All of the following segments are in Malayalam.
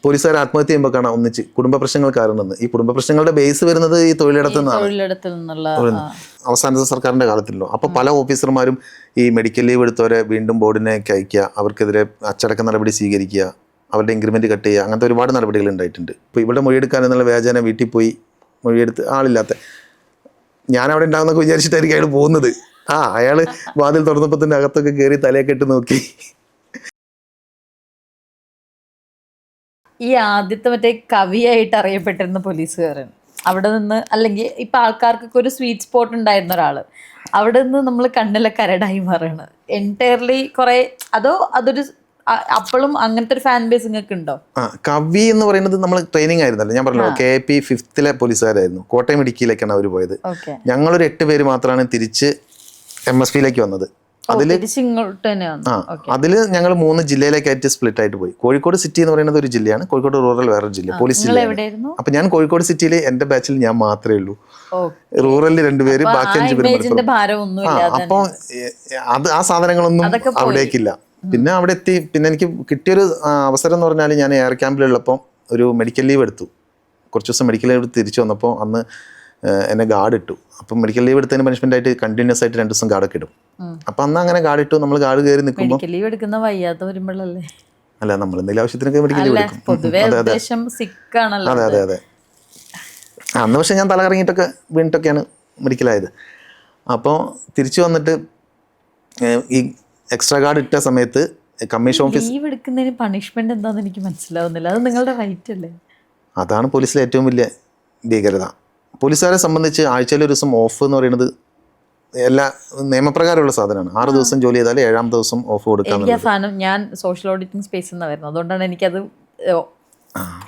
പോലീസുകാർ ആത്മഹത്യ ചെയ്യുമ്പോൾ കാണാം ഒന്നിച്ച് കുടുംബ പ്രശ്നങ്ങൾ കാരണം. ഈ കുടുംബ പ്രശ്നങ്ങളുടെ ബേസ് വരുന്നത് ഈ തൊഴിലിടത്തു നിന്നാണ്. അവസാനത്തെ സർക്കാരിന്റെ കാലത്തിലല്ലോ. അപ്പോൾ പല ഓഫീസർമാരും ഈ മെഡിക്കൽ ലീവ് എടുത്തവരെ വീണ്ടും ബോർഡിനേക്ക് അയക്കുക, അവർക്കെതിരെ അച്ചടക്ക നടപടി സ്വീകരിക്കുക, അവരുടെ ഇൻക്രിമെന്റ് കട്ട് ചെയ്യുക, അങ്ങനത്തെ ഒരുപാട് നടപടികൾ ഉണ്ടായിട്ടുണ്ട്. ഇപ്പോൾ ഇവിടെ മൊഴിയെടുക്കാൻ എന്നുള്ള വ്യാജേന വീട്ടിൽ പോയി മൊഴിയെടുത്ത് ആളില്ലാത്ത ഞാൻ അവിടെ ഉണ്ടാകുന്നൊക്കെ വിചാരിച്ചിട്ടായിരിക്കും അയാൾ പോകുന്നത്. അയാൾ വാതിൽ തുറന്നപ്പോൾ തന്നെ അകത്തൊക്കെ കയറി തലയൊക്കെ ഇട്ട് നോക്കി. ഈ ആദ്യത്തെ മറ്റേ കവിയായിട്ട് അറിയപ്പെട്ടിരുന്ന പോലീസുകാരൻ അവിടെ നിന്ന്, അല്ലെങ്കിൽ ഇപ്പൊ ആൾക്കാർക്കൊക്കെ ഒരു സ്വീറ്റ് സ്പോട്ട് ഉണ്ടായിരുന്ന ഒരാള് അവിടെ നിന്ന് നമ്മൾ കണ്ണിലെ കരടായി മാറാണ് എൻറ്റയർലി കുറെ. അതോ അതൊരു അപ്പോഴും അങ്ങനത്തെ ഒരു ഫാൻ ബേസ് നിങ്ങൾക്ക് ഉണ്ടോ? കവി എന്ന് പറയുന്നത് നമ്മൾ ട്രെയിനിങ് ആയിരുന്നല്ലോ. ഞാൻ പറഞ്ഞല്ലോ KP 5th പോലീസുകാരായിരുന്നു. കോട്ടയം ഇടുക്കിയിലേക്കാണ് അവർ പോയത്. ഞങ്ങളൊരു 8 പേര് മാത്രമാണ് തിരിച്ച് MSPയിലേക്ക് വന്നത്. അതില് ഞങ്ങൾ 3 ജില്ലയിലേക്കായിട്ട് സ്പ്ലിറ്റ് ആയിട്ട് പോയി. കോഴിക്കോട് സിറ്റി എന്ന് പറയുന്നത് ഒരു ജില്ലയാണ്, കോഴിക്കോട് റൂറൽ വേറൊരു ജില്ല, പോലീസ് ജില്ലയാണ്. അപ്പൊ ഞാൻ കോഴിക്കോട് സിറ്റിയിൽ എന്റെ ബാച്ചിൽ ഞാൻ മാത്രമേ ഉള്ളൂ, റൂറലിൽ 2 പേര്, ബാക്കി 5 പേര്. അപ്പൊ അത് ആ സാധനങ്ങളൊന്നും അവിടേക്കില്ല. പിന്നെ അവിടെ എത്തി. പിന്നെ എനിക്ക് കിട്ടിയൊരു അവസരം എന്ന് പറഞ്ഞാൽ ഞാൻ എയർ ക്യാമ്പിലുള്ളപ്പോൾ ഒരു മെഡിക്കൽ ലീവ് എടുത്തു. കുറച്ച് ദിവസം മെഡിക്കൽ ലീവ് എടുത്ത് തിരിച്ചു വന്നപ്പോൾ അന്ന് എന്നെ ഗാർഡ് ഇട്ടു. അപ്പം മെഡിക്കൽ ലീവ് എടുത്തതിന് പണിഷ്മെന്റ് ആയിട്ട് കണ്ടിന്യൂസ് ആയിട്ട് 2 ദിവസം ഗാർഡൊക്കെ ഇടും. അപ്പൊ അന്ന് അങ്ങനെ ഗാർഡ് ഇട്ടു. നമ്മൾ ഗാർഡ് കയറി നിൽക്കുമ്പോൾ അല്ല, നമ്മൾ എന്തെങ്കിലും ആവശ്യത്തിനൊക്കെ മെഡിക്കൽ ലീവ് എടുക്കും. അതെ അതെ അതെ. അന്ന് പക്ഷെ ഞാൻ തല കറങ്ങിയിട്ടൊക്കെ വീണിട്ടൊക്കെയാണ് മെഡിക്കലായത്. അപ്പോൾ തിരിച്ചു വന്നിട്ട് ഈ എക്സ്ട്രാ ഗാർഡ് ഇട്ട സമയത്ത് കമ്മീഷൻ ഓഫീസ് ലീവ് എടുക്കുന്നതിന് പണിഷ്മെന്റ് എന്താണെന്ന് എനിക്ക് മനസ്സിലാവുന്നില്ല. അത് നിങ്ങളുടെ റൈറ്റ് അല്ലേ? അതാണ് പോലീസിലെ ഏറ്റവും വലിയ ഭീകരത. പോലീസുകാരെ സംബന്ധിച്ച് ആഴ്ചയിൽ ഒരു ദിവസം ഓഫ് എന്ന് പറയുന്നത് എല്ലാ നിയമപ്രകാരമുള്ള സാധനമാണ്. 6 ദിവസം ജോലി ചെയ്താൽ 7ാമത്തെ ദിവസം ഓഫ് കൊടുക്കാൻ. ഞാൻ സോഷ്യൽ ഓഡിറ്റിംഗ് സ്പേസിൽ നിന്നാണ് വരുന്നത്, അതുകൊണ്ടാണ് എനിക്കത്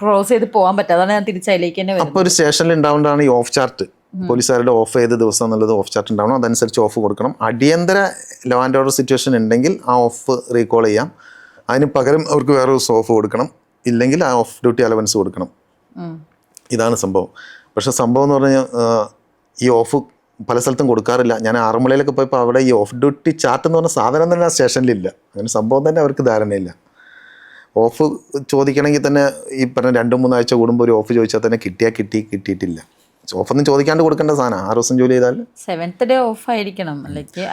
ക്രോസ് ചെയ്ത് പോകാൻ പറ്റുക. അതാണ് ഞാൻ തിരിച്ചതിലേക്ക് തന്നെ വരുന്നത്. അപ്പോൾ ഒരു സ്റ്റേഷനിൽ ഉണ്ടാവേണ്ടതാണ് ഈ ഓഫ് ചാർട്ട്. പോലീസുകാരുടെ ഓഫ് ഏത് ദിവസം എന്നുള്ളത് ഓഫ് ചാർട്ട് ഉണ്ടാവണം. അതനുസരിച്ച് ഓഫ് കൊടുക്കണം. അടിയന്തര ലോ ആൻഡ് ഓർഡർ സിറ്റുവേഷൻ ഉണ്ടെങ്കിൽ ആ ഓഫ് റീകോൾ ചെയ്യാം. അതിന് പകരം അവർക്ക് വേറെ ദിവസം ഓഫ് കൊടുക്കണം. ഇല്ലെങ്കിൽ ആ ഓഫ് ഡ്യൂട്ടി അലവൻസ് കൊടുക്കണം. ഇതാണ് സംഭവം. പക്ഷെ സംഭവം എന്ന് പറഞ്ഞാൽ ഈ ഓഫ് പല സ്ഥലത്തും കൊടുക്കാറില്ല. ഞാൻ ആറന്മുളയിലൊക്കെ പോയപ്പോൾ അവിടെ ഈ ഓഫ് ഡ്യൂട്ടി ചാർട്ട് എന്ന് പറഞ്ഞ സാധനം തന്നെ ആ സ്റ്റേഷനിലില്ല. അങ്ങനെ സംഭവം തന്നെ അവർക്ക് ധാരണയില്ല. ഓഫ് ചോദിക്കണമെങ്കിൽ തന്നെ ഈ പറഞ്ഞ 2-3 ആഴ്ച കൂടുമ്പോൾ ഒരു ഓഫ് ചോദിച്ചാൽ തന്നെ കിട്ടിയിട്ടില്ല. ഓഫൊന്നും ചോദിക്കാണ്ട് കൊടുക്കേണ്ട സാധനം. 6 ദിവസം ജോലി ചെയ്താൽ 7th ഡേ ഓഫ് ആയിരിക്കണം,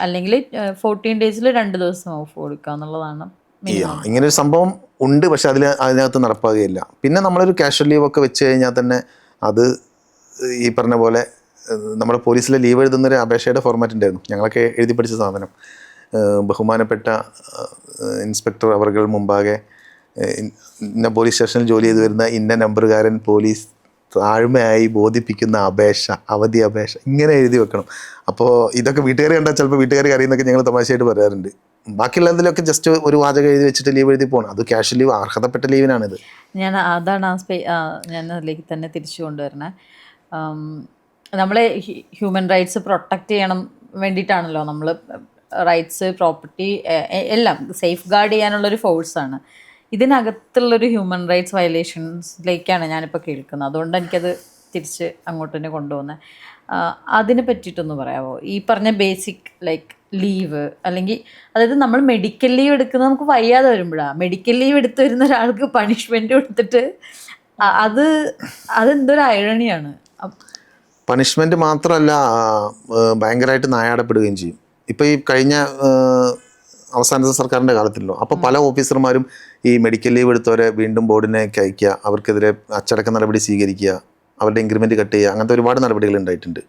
അല്ലെങ്കിൽ 14 ഡേയ്സിൽ 2 ദിവസം ഓഫ് കൊടുക്കുക എന്നുള്ളതാണ്. ഇങ്ങനൊരു സംഭവം ഉണ്ട്, പക്ഷെ അതിനകത്ത് നടപ്പാകുകയില്ല. പിന്നെ നമ്മളൊരു കാഷ്വൽ ലീവ് ഒക്കെ വെച്ച് കഴിഞ്ഞാൽ തന്നെ അത് ഈ പറഞ്ഞ പോലെ നമ്മുടെ പോലീസിലെ ലീവ് എഴുതുന്നൊരു അപേക്ഷയുടെ ഫോർമാറ്റ് ഉണ്ടായിരുന്നു. ഞങ്ങളൊക്കെ എഴുതി പഠിച്ച സാധനം. ബഹുമാനപ്പെട്ട ഇൻസ്പെക്ടർ അവർകൾ മുമ്പാകെ ഇന്ന പോലീസ് സ്റ്റേഷനിൽ ജോലി ചെയ്ത് വരുന്ന ഇന്ന നമ്പറുകാരൻ പോലീസ് താഴ്മയായി ബോധിപ്പിക്കുന്ന അപേക്ഷ, അവധി അപേക്ഷ, ഇങ്ങനെ എഴുതി വെക്കണം. അപ്പോൾ ഇതൊക്കെ വീട്ടുകാർ കണ്ടാൽ ചിലപ്പോൾ വീട്ടുകാർ അറിയുന്നൊക്കെ ഞങ്ങൾ തമാശയായിട്ട് പറയാറുണ്ട്. ബാക്കിയുള്ളതിലൊക്കെ ജസ്റ്റ് ഒരു വാചകം എഴുതി വെച്ചിട്ട് ലീവ് എഴുതി പോകണം. അത് ക്യാഷ് ലീവ്, അർഹതപ്പെട്ട ലീവിനാണിത്. അതാണ് ഞാൻ അതിലേക്ക് തന്നെ തിരിച്ചു കൊണ്ടുവരണേ. നമ്മളെ ഹ്യൂമൻ റൈറ്റ്സ് പ്രൊട്ടക്റ്റ് ചെയ്യണം വേണ്ടിയിട്ടാണല്ലോ നമ്മൾ റൈറ്റ്സ്, പ്രോപ്പർട്ടി എല്ലാം സേഫ് ഗാർഡ് ചെയ്യാനുള്ളൊരു ഫോഴ്സാണ്. ഇതിനകത്തുള്ളൊരു ഹ്യൂമൻ റൈറ്റ്സ് വയലേഷൻസിലേക്കാണ് ഞാനിപ്പോൾ കേൾക്കുന്നത്. അതുകൊണ്ട് എനിക്കത് തിരിച്ച് അങ്ങോട്ട് തന്നെ കൊണ്ടുപോകുന്നത്. അതിനെ പറ്റിയിട്ടൊന്ന് പറയാമോ? ഈ പറഞ്ഞ ബേസിക് ലീവ്, അല്ലെങ്കിൽ അതായത് നമ്മൾ മെഡിക്കൽ ലീവ് എടുക്കുന്നത് നമുക്ക് വയ്യാതെ വരുമ്പോഴാണ്. മെഡിക്കൽ ലീവ് എടുത്ത് വരുന്ന ഒരാൾക്ക് പണിഷ്മെൻറ്റ് കൊടുത്തിട്ട് അതെന്തൊരു ഐറണിയാണ്. പണിഷ്മെൻറ്റ് മാത്രമല്ല, ഭയങ്കരമായിട്ട് നായാടപ്പെടുകയും ചെയ്യും. ഇപ്പോൾ ഈ കഴിഞ്ഞ അവസാനത്തെ സർക്കാരിൻ്റെ കാലത്തിലല്ലോ. അപ്പോൾ പല ഓഫീസർമാരും ഈ മെഡിക്കൽ ലീവ് എടുത്തവരെ വീണ്ടും ബോർഡിനേക്ക് അയക്കുക, അവർക്കെതിരെ അച്ചടക്ക നടപടി സ്വീകരിക്കുക, അവരുടെ ഇൻക്രിമെന്റ് കട്ട് ചെയ്യുക, അങ്ങനത്തെ ഒരുപാട് നടപടികൾ ഉണ്ടായിട്ടുണ്ട്.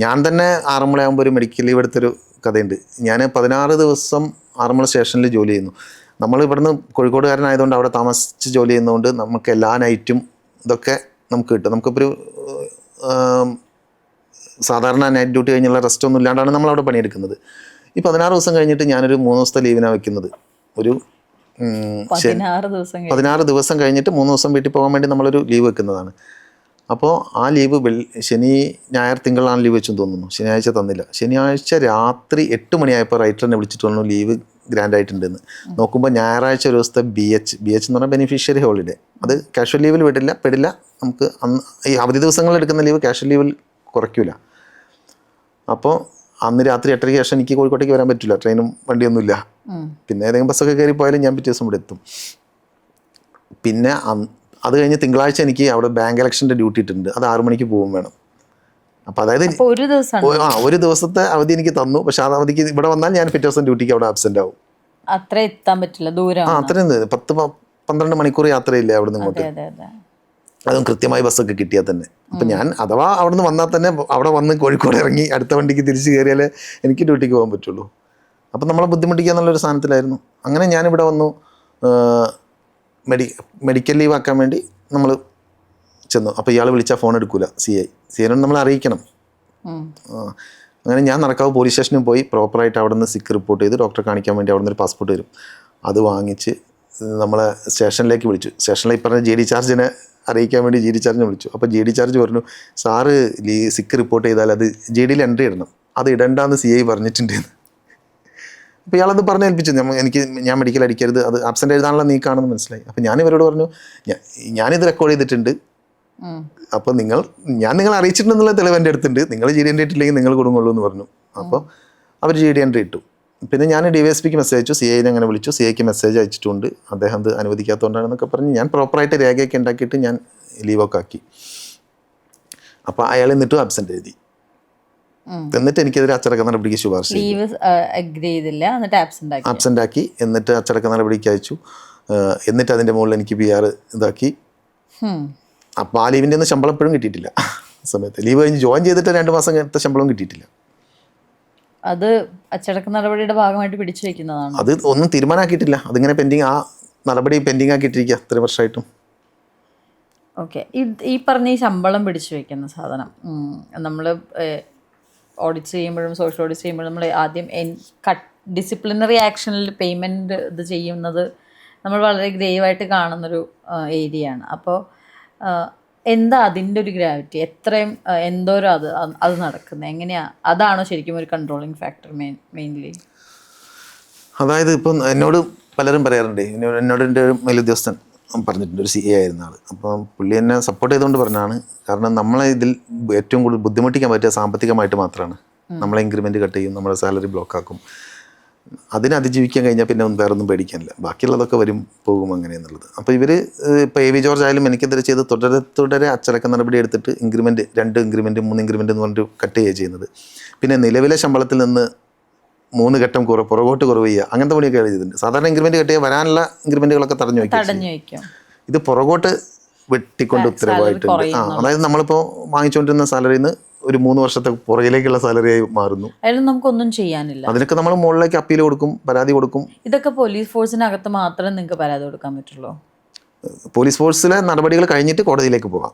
ഞാൻ തന്നെ ആറന്മുളയാകുമ്പോൾ ഒരു മെഡിക്കൽ ലീവ് എടുത്തൊരു കഥയുണ്ട്. ഞാൻ 16 ദിവസം ആറന്മുള സ്റ്റേഷനിൽ ജോലി ചെയ്യുന്നു. നമ്മൾ ഇവിടുന്ന് കോഴിക്കോടുകാരനായതുകൊണ്ട് അവിടെ താമസിച്ച് ജോലി ചെയ്യുന്നതുകൊണ്ട് നമുക്ക് എല്ലാ നൈറ്റും ഇതൊക്കെ നമുക്ക് കിട്ടും. നമുക്കിപ്പോൾ ഒരു സാധാരണ നൈറ്റ് ഡ്യൂട്ടി കഴിഞ്ഞുള്ള റെസ്റ്റ് ഒന്നും ഇല്ലാണ്ടാണ് നമ്മളവിടെ പണിയെടുക്കുന്നത്. ഈ 16 ദിവസം കഴിഞ്ഞിട്ട് ഞാനൊരു 3 ദിവസത്തെ ലീവിനാണ് വെക്കുന്നത്. ഒരു 16 ദിവസം കഴിഞ്ഞിട്ട് 3 ദിവസം വീട്ടിൽ പോകാൻ വേണ്ടി നമ്മളൊരു ലീവ് വെക്കുന്നതാണ്. അപ്പോൾ ആ ലീവ് ശനി ഞായർ തിങ്കളാണ് ലീവ് വെച്ചെന്ന് തോന്നുന്നു. ശനിയാഴ്ച തന്നില്ല. ശനിയാഴ്ച രാത്രി 8 മണിയായപ്പോൾ റൈറ്ററിനെ വിളിച്ചിട്ട് പറഞ്ഞു ലീവ് ഗ്രാൻഡ് ആയിട്ടുണ്ടെന്ന്. നോക്കുമ്പോൾ ഞായറാഴ്ച ഒരു ദിവസത്തെ BH എന്ന് പറഞ്ഞാൽ ബെനിഫിഷ്യറി ഹോളിഡേ. അത് കാഷ്വൽ ലീവിൽ പെടില്ല. നമുക്ക് അന്ന് ഈ അവധി ദിവസങ്ങളിൽ എടുക്കുന്ന ലീവ് കാഷ്വൽ ലീവിൽ കുറയ്ക്കില്ല. അപ്പോൾ അന്ന് രാത്രി 8:30 ശേഷം എനിക്ക് കോഴിക്കോട്ടേക്ക് വരാൻ പറ്റില്ല, ട്രെയിനും വണ്ടിയൊന്നുമില്ല. പിന്നെ ഏതെങ്കിലും ബസ്സൊക്കെ കയറി പോയാലും ഞാൻ പിറ്റേ ദിവസം ഇവിടെ എത്തും. പിന്നെ അത് കഴിഞ്ഞ് തിങ്കളാഴ്ച എനിക്ക് അവിടെ ബാങ്ക് ഇലക്ഷൻ്റെ ഡ്യൂട്ടി ഇട്ടുണ്ട്, അത് 6 മണിക്ക് പോകും വേണം. അപ്പോൾ അതായത് ഒരു ദിവസം ഒരു ദിവസത്തെ അവധി എനിക്ക് തന്നു. പക്ഷെ ആ അവധിക്ക് ഇവിടെ വന്നാൽ ഞാൻ പിറ്റേ ദിവസം ഡ്യൂട്ടിക്ക് അവിടെ ആബ്സെൻ്റ് ആവും. അത്ര എത്താൻ പറ്റില്ല, ദൂരം. അത്രയും 10-12 മണിക്കൂർ യാത്രയില്ലേ അവിടെ നിന്ന് ഇങ്ങോട്ട്. അതും കൃത്യമായി ബസ്സൊക്കെ കിട്ടിയാൽ തന്നെ. അപ്പം ഞാൻ അഥവാ അവിടെ നിന്ന് വന്നാൽ തന്നെ അവിടെ വന്ന് കോഴിക്കോട് ഇറങ്ങി അടുത്ത വണ്ടിക്ക് തിരിച്ച് കയറിയാലേ എനിക്ക് ഡ്യൂട്ടിക്ക് പോകാൻ പറ്റുള്ളൂ. അപ്പം നമ്മളെ ബുദ്ധിമുട്ടിക്കുക എന്നുള്ളൊരു സാധനത്തിലായിരുന്നു. അങ്ങനെ ഞാനിവിടെ വന്നു. മെഡിക്കൽ ലീവ് ആക്കാൻ വേണ്ടി നമ്മൾ ചെന്നു. അപ്പോൾ ഇയാൾ വിളിച്ചാൽ ഫോൺ എടുക്കില്ല. സി ഐനോട് നമ്മൾ അറിയിക്കണം. അങ്ങനെ ഞാൻ നടക്കാവ് പോലീസ് സ്റ്റേഷനിൽ പോയി പ്രോപ്പറായിട്ട് അവിടെ നിന്ന് സിക്ക് റിപ്പോർട്ട് ചെയ്ത് ഡോക്ടറെ കാണിക്കാൻ വേണ്ടി അവിടെ നിന്ന് ഒരു പാസ്പോർട്ട് വരും, അത് വാങ്ങിച്ച് നമ്മളെ സ്റ്റേഷനിലേക്ക് വിളിച്ചു. സ്റ്റേഷനിൽ ഈ പറഞ്ഞ ജി ഡി ചാർജിനെ അറിയിക്കാൻ വേണ്ടി ജി ഡി ചാർജിനെ വിളിച്ചു. അപ്പോൾ ജി ഡി ചാർജ് പറഞ്ഞു, സാറ് സിക്ക് റിപ്പോർട്ട് ചെയ്താൽ അത് ജി ഡിയിൽ എൻട്രി ഇടണം, അത് ഇടണ്ടെന്ന് CI പറഞ്ഞിട്ടുണ്ടെന്ന്. അപ്പോൾ ഇയാളത് പറഞ്ഞ് ഏൽപ്പിച്ചു. ഞാൻ മെഡിക്കൽ അടിക്കരുത്, അത് ആബ്സെൻ്റ് എഴുതാനുള്ള നീക്കാണെന്ന് മനസ്സിലായി. അപ്പോൾ ഞാൻ ഇവരോട് പറഞ്ഞു, ഞാനിത് റെക്കോർഡ് ചെയ്തിട്ടുണ്ട്, അപ്പോൾ നിങ്ങൾ അറിയിച്ചിട്ടുണ്ടെന്നുള്ള തെളിവ് എൻ്റെ അടുത്തുണ്ട്, നിങ്ങൾ GD എൻട്രി ഇട്ടില്ലെങ്കിൽ നിങ്ങൾ കൊടുങ്ങുള്ളൂ എന്ന് പറഞ്ഞു. അപ്പോൾ അവർ GD എൻട്രി ഇട്ടു. പിന്നെ ഞാൻ DYSPക്ക് മെസ്സേജ് അയച്ചു, CIനെ അങ്ങനെ വിളിച്ചു, CIക്ക് മെസ്സേജ് അയച്ചിട്ടുണ്ട്, അദ്ദേഹം അത് അനുവദിക്കാത്തതുകൊണ്ടാണെന്നൊക്കെ പറഞ്ഞ് ഞാൻ പ്രോപ്പറായിട്ട് രേഖയൊക്കെ ഉണ്ടാക്കിയിട്ട് ഞാൻ ലീവൊക്കെ ആക്കി. അപ്പോൾ അയാൾ എന്നിട്ടും ആബ്സെൻ്റ് എഴുതി. എന്നിട്ട് എനിക്കെതിരെ അച്ചടക്ക നടപടിക്ക് ശുപാർശ ആബ്സെൻ്റ് ആക്കി. എന്നിട്ട് അച്ചടക്ക നടപടിക്ക് അയച്ചു. എന്നിട്ട് അതിൻ്റെ മുകളിൽ എനിക്ക് PR ഇതാക്കി. അപ്പോൾ ആ ലീവിൻ്റെ ഒന്നും ശമ്പളം എപ്പോഴും കിട്ടിയിട്ടില്ല. സമയത്ത് ലീവ് കഴിഞ്ഞ് ജോയിൻ ചെയ്തിട്ട് 2 മാസം കഴിഞ്ഞ ശമ്പളം കിട്ടിയിട്ടില്ല. അത് അച്ചടക്ക നടപടിയുടെ ഭാഗമായിട്ട് പിടിച്ചു വെക്കുന്നതാണ്. അത് ഒന്നും തീരുമാനമാക്കിയിട്ടില്ല, അതിങ്ങനെ പെൻഡിങ്, ആ നടപടി പെൻഡിങ് ആക്കിയിട്ടിരിക്കുക 3 വർഷമായിട്ടും. ഓക്കെ, ഈ പറഞ്ഞ ഈ ശമ്പളം പിടിച്ചു വെക്കുന്ന സാധനം നമ്മൾ ഓഡിറ്റ് ചെയ്യുമ്പോഴും സോഷ്യൽ ഓഡിറ്റ് ചെയ്യുമ്പോഴും നമ്മൾ ആദ്യം ഡിസിപ്ലിനറി ആക്ഷനിൽ പേയ്മെൻറ്റ് ഇത് ചെയ്യുന്നത് നമ്മൾ വളരെ ഗ്രേവായിട്ട് കാണുന്നൊരു ഏരിയയാണ്. അപ്പോൾ എന്താ അതിൻ്റെ ഒരു ഗ്രാവിറ്റി, എത്രയും എന്തോരം അത് നടക്കുന്നത് എങ്ങനെയാണ്? അതാണോ ശരിക്കും ഒരു കൺട്രോളിങ് ഫാക്ടർ മെയിൻലി? അതായത് ഇപ്പം എന്നോട് പലരും പറയാറുണ്ട്, എന്നോട് എൻ്റെ ഒരു മേലുദ്യോഗസ്ഥൻ പറഞ്ഞിട്ടുണ്ട്, ഒരു CA ആയിരുന്ന ആൾ. അപ്പം പുള്ളി എന്നെ സപ്പോർട്ട് ചെയ്തുകൊണ്ട് പറഞ്ഞാണ്, കാരണം നമ്മളെ ഇതിൽ ഏറ്റവും കൂടുതൽ ബുദ്ധിമുട്ടിക്കാൻ പറ്റുക സാമ്പത്തികമായിട്ട് മാത്രമാണ്. നമ്മളെ ഇൻക്രിമെൻറ്റ് കട്ട് ചെയ്യും, നമ്മുടെ സാലറി ബ്ലോക്കാക്കും. അതിനെ അതിജീവിക്കാൻ കഴിഞ്ഞാൽ പിന്നെ വേറെ ഒന്നും പേടിക്കാനില്ല, ബാക്കിയുള്ളതൊക്കെ വരും പോകും അങ്ങനെയെന്നുള്ളത്. അപ്പോൾ ഇവർ ഇപ്പോൾ AV ജോർജ് ആയാലും എനിക്കെതിരെ ചെയ്ത് തുടരെ അച്ചടക്ക നടപടി എടുത്തിട്ട് ഇൻക്രിമെൻറ്റ് 2 ഇൻക്രിമെൻറ്റ് 3 ഇൻക്രിമെൻറ്റ് എന്ന് പറഞ്ഞിട്ട് കട്ട് ചെയ്യുക ചെയ്യുന്നത്. പിന്നെ നിലവിലെ ശമ്പളത്തിൽ നിന്ന് 3 ഘട്ടം പുറകോട്ട് കുറവ് ചെയ്യുക, അങ്ങനത്തെ പണിയൊക്കെ ചെയ്തിട്ടുണ്ട്. സാധാരണ ഇൻക്രിമെൻറ്റ് കട്ട് ചെയ്യുക, വരാനുള്ള ഇൻക്രിമെൻറ്റുകളൊക്കെ തടഞ്ഞു വയ്ക്കും. ഇത് പുറകോട്ട് വെട്ടിക്കൊണ്ട് ഉത്തരവായിട്ടുണ്ട്. അതായത് നമ്മളിപ്പോൾ വാങ്ങിച്ചുകൊണ്ടിരുന്ന സാലറിയിൽ നിന്ന് ഒരു 3 വർഷത്തെ പുറകിലേക്കുള്ള സാലറിയായി മാറുന്നു. അതിലും നമുക്കൊന്നും ചെയ്യാനില്ല. അതിനൊക്കെ നമ്മൾ മുകളിലേക്ക് അപ്പീൽ കൊടുക്കും, പരാതി കൊടുക്കും. ഇതൊക്കെ പോലീസ് ഫോഴ്സിനകത്ത് മാത്രമേ നിങ്ങൾക്ക് പരാതി കൊടുക്കാൻ പറ്റുള്ളൂ? പോലീസ് ഫോഴ്സിലെ നടപടികൾ കഴിഞ്ഞിട്ട് കോടതിയിലേക്ക് പോകാം.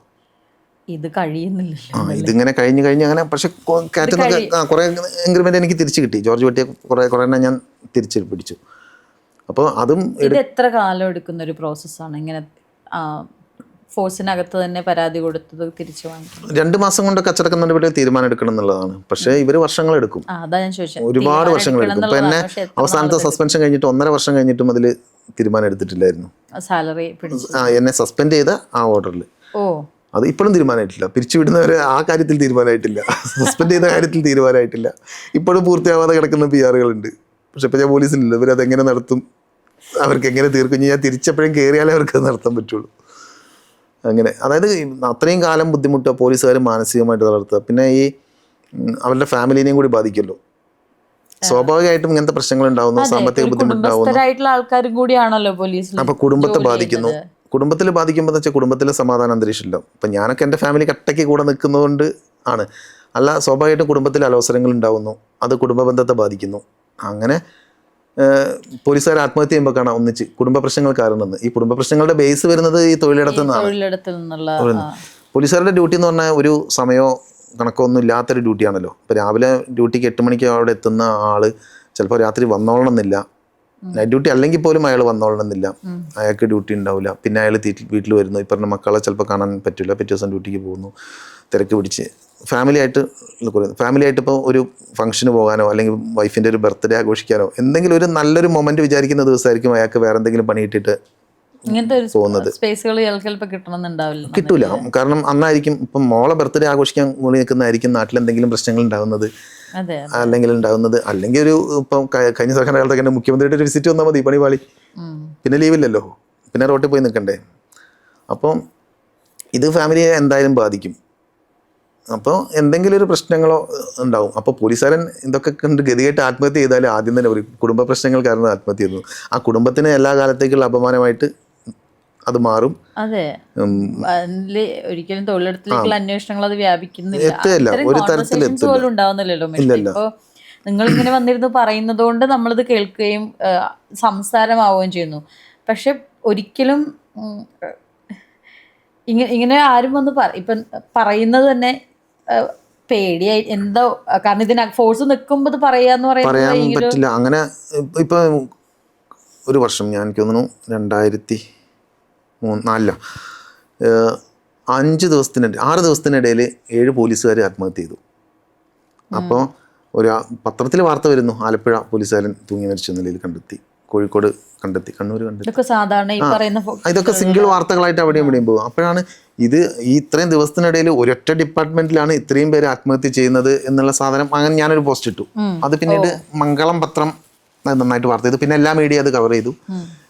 ഇത് കഴിയുന്നില്ല. ഇതിങ്ങനെ കഴിഞ്ഞ് അങ്ങനെ പക്ഷെ കുറേ ഇൻക്രിമെന്റ് എനിക്ക് തിരിച്ചു കിട്ടി. ജോർജ് വെട്ടിയ കുറേ ഞാൻ തിരിച്ചു പിടിച്ചു. അപ്പോൾ അതും ഇത് എത്ര കാലം എടുക്കുന്ന ഒരു പ്രോസസ്സാണ് ഇങ്ങനെ ഫോഴ്സിനകത്ത് തന്നെ പരാതി കൊടുത്തത് തിരിച്ചു വാങ്ങിക്കുന്നത്? 2 മാസം കൊണ്ടൊക്കെ അച്ചടക്ക നടപടി തീരുമാനം എടുക്കണം എന്നുള്ളതാണ്. പക്ഷേ ഇവർ വർഷങ്ങളെടുക്കും, ഒരുപാട് വർഷങ്ങളെടുക്കും. ഇപ്പം എന്നെ അവസാനത്തെ സസ്പെൻഷൻ കഴിഞ്ഞിട്ട് 1.5 വർഷം കഴിഞ്ഞിട്ടും അതിൽ തീരുമാനം എടുത്തിട്ടില്ലായിരുന്നു. സാലറി എന്നെ സസ്പെൻഡ് ചെയ്ത ആ ഓർഡറിൽ അത് ഇപ്പോഴും തീരുമാനമായിട്ടില്ല. പിരിച്ചുവിടുന്നവരെ ആ കാര്യത്തിൽ തീരുമാനമായിട്ടില്ല, സസ്പെൻഡ് ചെയ്ത കാര്യത്തിൽ തീരുമാനമായിട്ടില്ല. ഇപ്പോഴും പൂർത്തിയാവാതെ കിടക്കുന്ന PR-കളുണ്ട്. പക്ഷെ ഇപ്പം ഞാൻ പോലീസിലില്ല, ഇവരതെങ്ങനെ നടത്തും, അവർക്ക് എങ്ങനെ തീർക്കും? ഞാൻ തിരിച്ചപ്പോഴും കയറിയാലേ അവർക്ക് അത് നടത്താൻ പറ്റുള്ളൂ. അങ്ങനെ അതായത് അത്രയും കാലം ബുദ്ധിമുട്ടുക, പോലീസുകാർ മാനസികമായിട്ട് തളർത്തുക, പിന്നെ ഈ അവരുടെ ഫാമിലിനെയും കൂടി ബാധിക്കുമല്ലോ. സ്വാഭാവികമായിട്ടും ഇങ്ങനത്തെ പ്രശ്നങ്ങൾ ഉണ്ടാവുന്നു, സാമ്പത്തിക ബുദ്ധിമുട്ടുണ്ടാവുന്നു. ആൾക്കാരും കൂടിയാണല്ലോ പോലീസ്. അപ്പോൾ കുടുംബത്തെ ബാധിക്കുന്നു. കുടുംബത്തിൽ ബാധിക്കുമ്പോൾ വെച്ചാൽ കുടുംബത്തിലെ സമാധാന അന്തരീക്ഷമില്ല. ഇപ്പം ഞാനൊക്കെ എൻ്റെ ഫാമിലി കട്ടയ്ക്ക് കൂടെ നിൽക്കുന്നതുകൊണ്ട് ആണ്. അല്ല, സ്വാഭാവികമായിട്ടും കുടുംബത്തിൽ അലോസരങ്ങൾ ഉണ്ടാവുന്നു, അത് കുടുംബ ബന്ധത്തെ ബാധിക്കുന്നു. അങ്ങനെ പോലീസുകാർ ആത്മഹത്യ ചെയ്യുമ്പോൾ കാണാം ഒന്നിച്ച് കുടുംബ പ്രശ്നങ്ങൾ കാരണം. ഈ കുടുംബ പ്രശ്നങ്ങളുടെ ബേസ് വരുന്നത് ഈ തൊഴിലിടത്തു നിന്നാണ്. പോലീസുകാരുടെ ഡ്യൂട്ടി എന്ന് പറഞ്ഞാൽ ഒരു സമയമോ കണക്കോ ഒന്നും ഇല്ലാത്തൊരു ഡ്യൂട്ടിയാണല്ലോ. ഇപ്പോൾ രാവിലെ ഡ്യൂട്ടിക്ക് 8 മണിക്ക് അവിടെ എത്തുന്ന ആൾ ചിലപ്പോൾ രാത്രി വന്നോളണമെന്നില്ല. നൈറ്റ് ഡ്യൂട്ടി അല്ലെങ്കിൽ പോലും അയാൾ വന്നോളണമെന്നില്ല, അയാൾക്ക് ഡ്യൂട്ടി ഉണ്ടാവില്ല. പിന്നെ അയാൾ വീട്ടിൽ വരുന്നു, ഈ പറഞ്ഞ മക്കളെ ചിലപ്പോൾ കാണാൻ പറ്റില്ല, പിറ്റേ ദിവസം ഡ്യൂട്ടിക്ക് പോകുന്നു, തിരക്ക് പിടിച്ച് ഫാമിലിയായിട്ട് ഇപ്പോൾ ഒരു ഫംഗ്ഷന് പോകാനോ അല്ലെങ്കിൽ വൈഫിൻ്റെ ഒരു ബർത്ത്ഡേ ആഘോഷിക്കാനോ എന്തെങ്കിലും ഒരു നല്ലൊരു മൊമെൻറ്റ് വിചാരിക്കുന്ന ദിവസമായിരിക്കും അയാൾക്ക് വേറെ എന്തെങ്കിലും പണി കിട്ടിയിട്ട് പോകുന്നത്. കിട്ടൂല, കാരണം അന്നായിരിക്കും ഇപ്പം മോളെ ബർത്ത്ഡേ ആഘോഷിക്കാൻ കൂടി നിൽക്കുന്നതായിരിക്കും നാട്ടിലെന്തെങ്കിലും പ്രശ്നങ്ങൾ ഉണ്ടാകുന്നത്, അല്ലെങ്കിൽ ഒരു ഇപ്പം കഴിഞ്ഞ സർക്കാർ കാലത്തൊക്കെ മുഖ്യമന്ത്രിയുടെ ഒരു വിസിറ്റ് വന്നാൽ മതി, പണി പാളി, പിന്നെ ലീവില്ലല്ലോ, പിന്നെ റോട്ടിൽ പോയി നിൽക്കണ്ടേ. അപ്പം ഇത് ഫാമിലിയെ എന്തായാലും ബാധിക്കും. അപ്പോൾ എന്തെങ്കിലും ഒരു പ്രശ്നങ്ങളോ ഉണ്ടാവും. അപ്പോൾ പോലീസുകാരൻ ഇതൊക്കെ കണ്ട് ഗതികെട്ട് ആത്മഹത്യ ചെയ്താൽ ആദ്യം തന്നെ ഒരു കുടുംബ പ്രശ്നങ്ങൾ കാരണം ആത്മഹത്യ ചെയ്യുന്നു. ആ കുടുംബത്തിന് എല്ലാ കാലത്തേക്കുള്ള അപമാനമായിട്ട് അത് മാറും. അതെ, ഒരിക്കലും തൊഴിലിടത്തിലേക്കുള്ള അന്വേഷണങ്ങൾ അത് വ്യാപിക്കുന്നില്ല. എത്തില്ല, ഒരു തരത്തിൽ പോലും ഉണ്ടാവുന്നില്ലല്ലോ. ഇപ്പൊ നിങ്ങൾ ഇങ്ങനെ വന്നിരുന്ന് പറയുന്നത് കൊണ്ട് നമ്മളിത് കേൾക്കുകയും സംസാരമാവുകയും ചെയ്യുന്നു. പക്ഷെ ഒരിക്കലും ഇങ്ങനെ ആരും വന്ന് ഇപ്പം പറയുന്നത് തന്നെ പേടിയായി എന്തോ, കാരണം ഇതിന് ഫോഴ്സ് നിൽക്കുമ്പോൾ പറയാന്ന് പറയാൻ പറ്റില്ല. അങ്ങനെ ഇപ്പൊ ഒരു വർഷം ഞാൻ എനിക്ക് തോന്നുന്നു 2003-4 6 ദിവസത്തിനിടയിൽ 7 പോലീസുകാർ ആത്മഹത്യ ചെയ്തു. അപ്പോൾ ഒരു പത്രത്തിൽ വാർത്ത വരുന്നു, ആലപ്പുഴ പോലീസുകാരൻ തൂങ്ങി മരിച്ച നിലയിൽ കണ്ടെത്തി, കോഴിക്കോട് കണ്ടെത്തി, കണ്ണൂർ കണ്ടെത്തി. സാധാരണ ഇതൊക്കെ സിംഗിൾ വാർത്തകളായിട്ട് അവിടെയും ഇവിടെയും പോകും. അപ്പോഴാണ് ഇത് ഈ ഇത്രയും ദിവസത്തിനിടയിൽ ഒരൊറ്റ ഡിപ്പാർട്ട്മെന്റിലാണ് ഇത്രയും പേര് ആത്മഹത്യ ചെയ്യുന്നത് എന്നുള്ള സാധനം. അങ്ങനെ ഞാനൊരു പോസ്റ്റ് ഇട്ടു. അത് പിന്നീട് മംഗളം പത്രം നന്നായിട്ട് വാർത്ത ചെയ്തു. പിന്നെ എല്ലാ മീഡിയ അത് കവർ ചെയ്തു.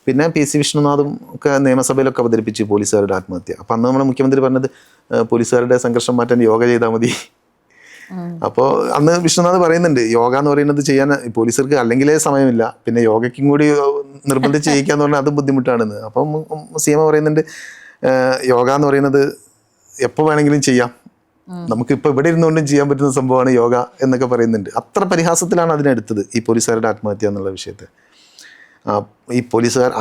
പിന്നെ PC വിഷ്ണുനാഥും ഒക്കെ നിയമസഭയിലൊക്കെ അവതരിപ്പിച്ചു പോലീസുകാരുടെ ആത്മഹത്യ. അപ്പം അന്ന് നമ്മുടെ മുഖ്യമന്ത്രി പറഞ്ഞത് പോലീസുകാരുടെ സംഘർഷം മാറ്റാൻ യോഗ ചെയ്താൽ മതി. അപ്പോൾ അന്ന് വിഷ്ണുനാഥ് പറയുന്നുണ്ട്, യോഗ എന്ന് പറയുന്നത് ചെയ്യാൻ പോലീസുകാർക്ക് അല്ലെങ്കിലേ സമയമില്ല, പിന്നെ യോഗയ്ക്കും കൂടി നിർബന്ധിച്ച് ചെയ്യിക്കാന്ന് പറഞ്ഞാൽ അത് ബുദ്ധിമുട്ടാണെന്ന്. അപ്പം CM പറയുന്നുണ്ട്, യോഗ എന്ന് പറയുന്നത് എപ്പോൾ വേണമെങ്കിലും ചെയ്യാം, നമുക്കിപ്പോൾ ഇവിടെ ഇരുന്നുകൊണ്ടും ചെയ്യാൻ പറ്റുന്ന സംഭവമാണ് യോഗ എന്നൊക്കെ പറയുന്നുണ്ട്. അത്ര പരിഹാസത്തിലാണ് അതിനെടുത്തത്, ഈ പോലീസുകാരുടെ ആത്മഹത്യ എന്നുള്ള വിഷയത്തെ. ഈ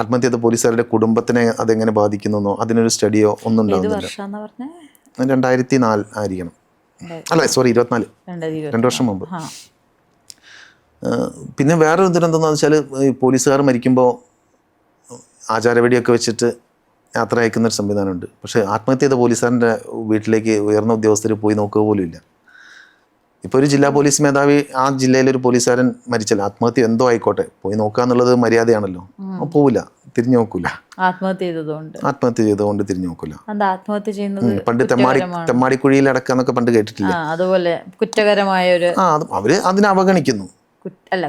ആത്മഹത്യ ചെയ്ത പോലീസുകാരുടെ കുടുംബത്തിനെ അതെങ്ങനെ ബാധിക്കുന്നോ അതിനൊരു സ്റ്റഡിയോ ഒന്നും ഉണ്ടാവുന്നില്ല. 2004 ആയിരിക്കണം, അല്ല സോറി 24, 2 വർഷം മുമ്പ്. പിന്നെ വേറൊരു ദുരന്തം വെച്ചാൽ ഈ പോലീസുകാർ മരിക്കുമ്പോൾ ആചാരവെടിയൊക്കെ വെച്ചിട്ട് യാത്ര അയക്കുന്നൊരു സംവിധാനമുണ്ട്. പക്ഷേ ആത്മഹത്യ ചെയ്ത പോലീസുകാരൻ്റെ വീട്ടിലേക്ക് ഉയർന്ന ഉദ്യോഗസ്ഥർ പോയി നോക്കുക പോലും ഇല്ല. ഇപ്പോൾ ഒരു ജില്ലാ പോലീസ് മേധാവി ആ ജില്ലയിലൊരു പോലീസുകാരൻ മരിച്ചാൽ ആത്മഹത്യ എന്തോ ആയിക്കോട്ടെ പോയി നോക്കുക എന്നുള്ളത് മര്യാദയാണല്ലോ. പോവില്ല, തിരിഞ്ഞു നോക്കൂല. ആത്മഹത്യ ചെയ്തതുകൊണ്ട് തിരിഞ്ഞു നോക്കൂല. പണ്ട് തെമ്മാടിക്കുഴിയിൽ അടക്കുക എന്നൊക്കെ പണ്ട് കേട്ടിട്ടില്ല. അതുപോലെ കുറ്റകരമായ ഒരു അവര് അതിനെ അവഗണിക്കുന്നു.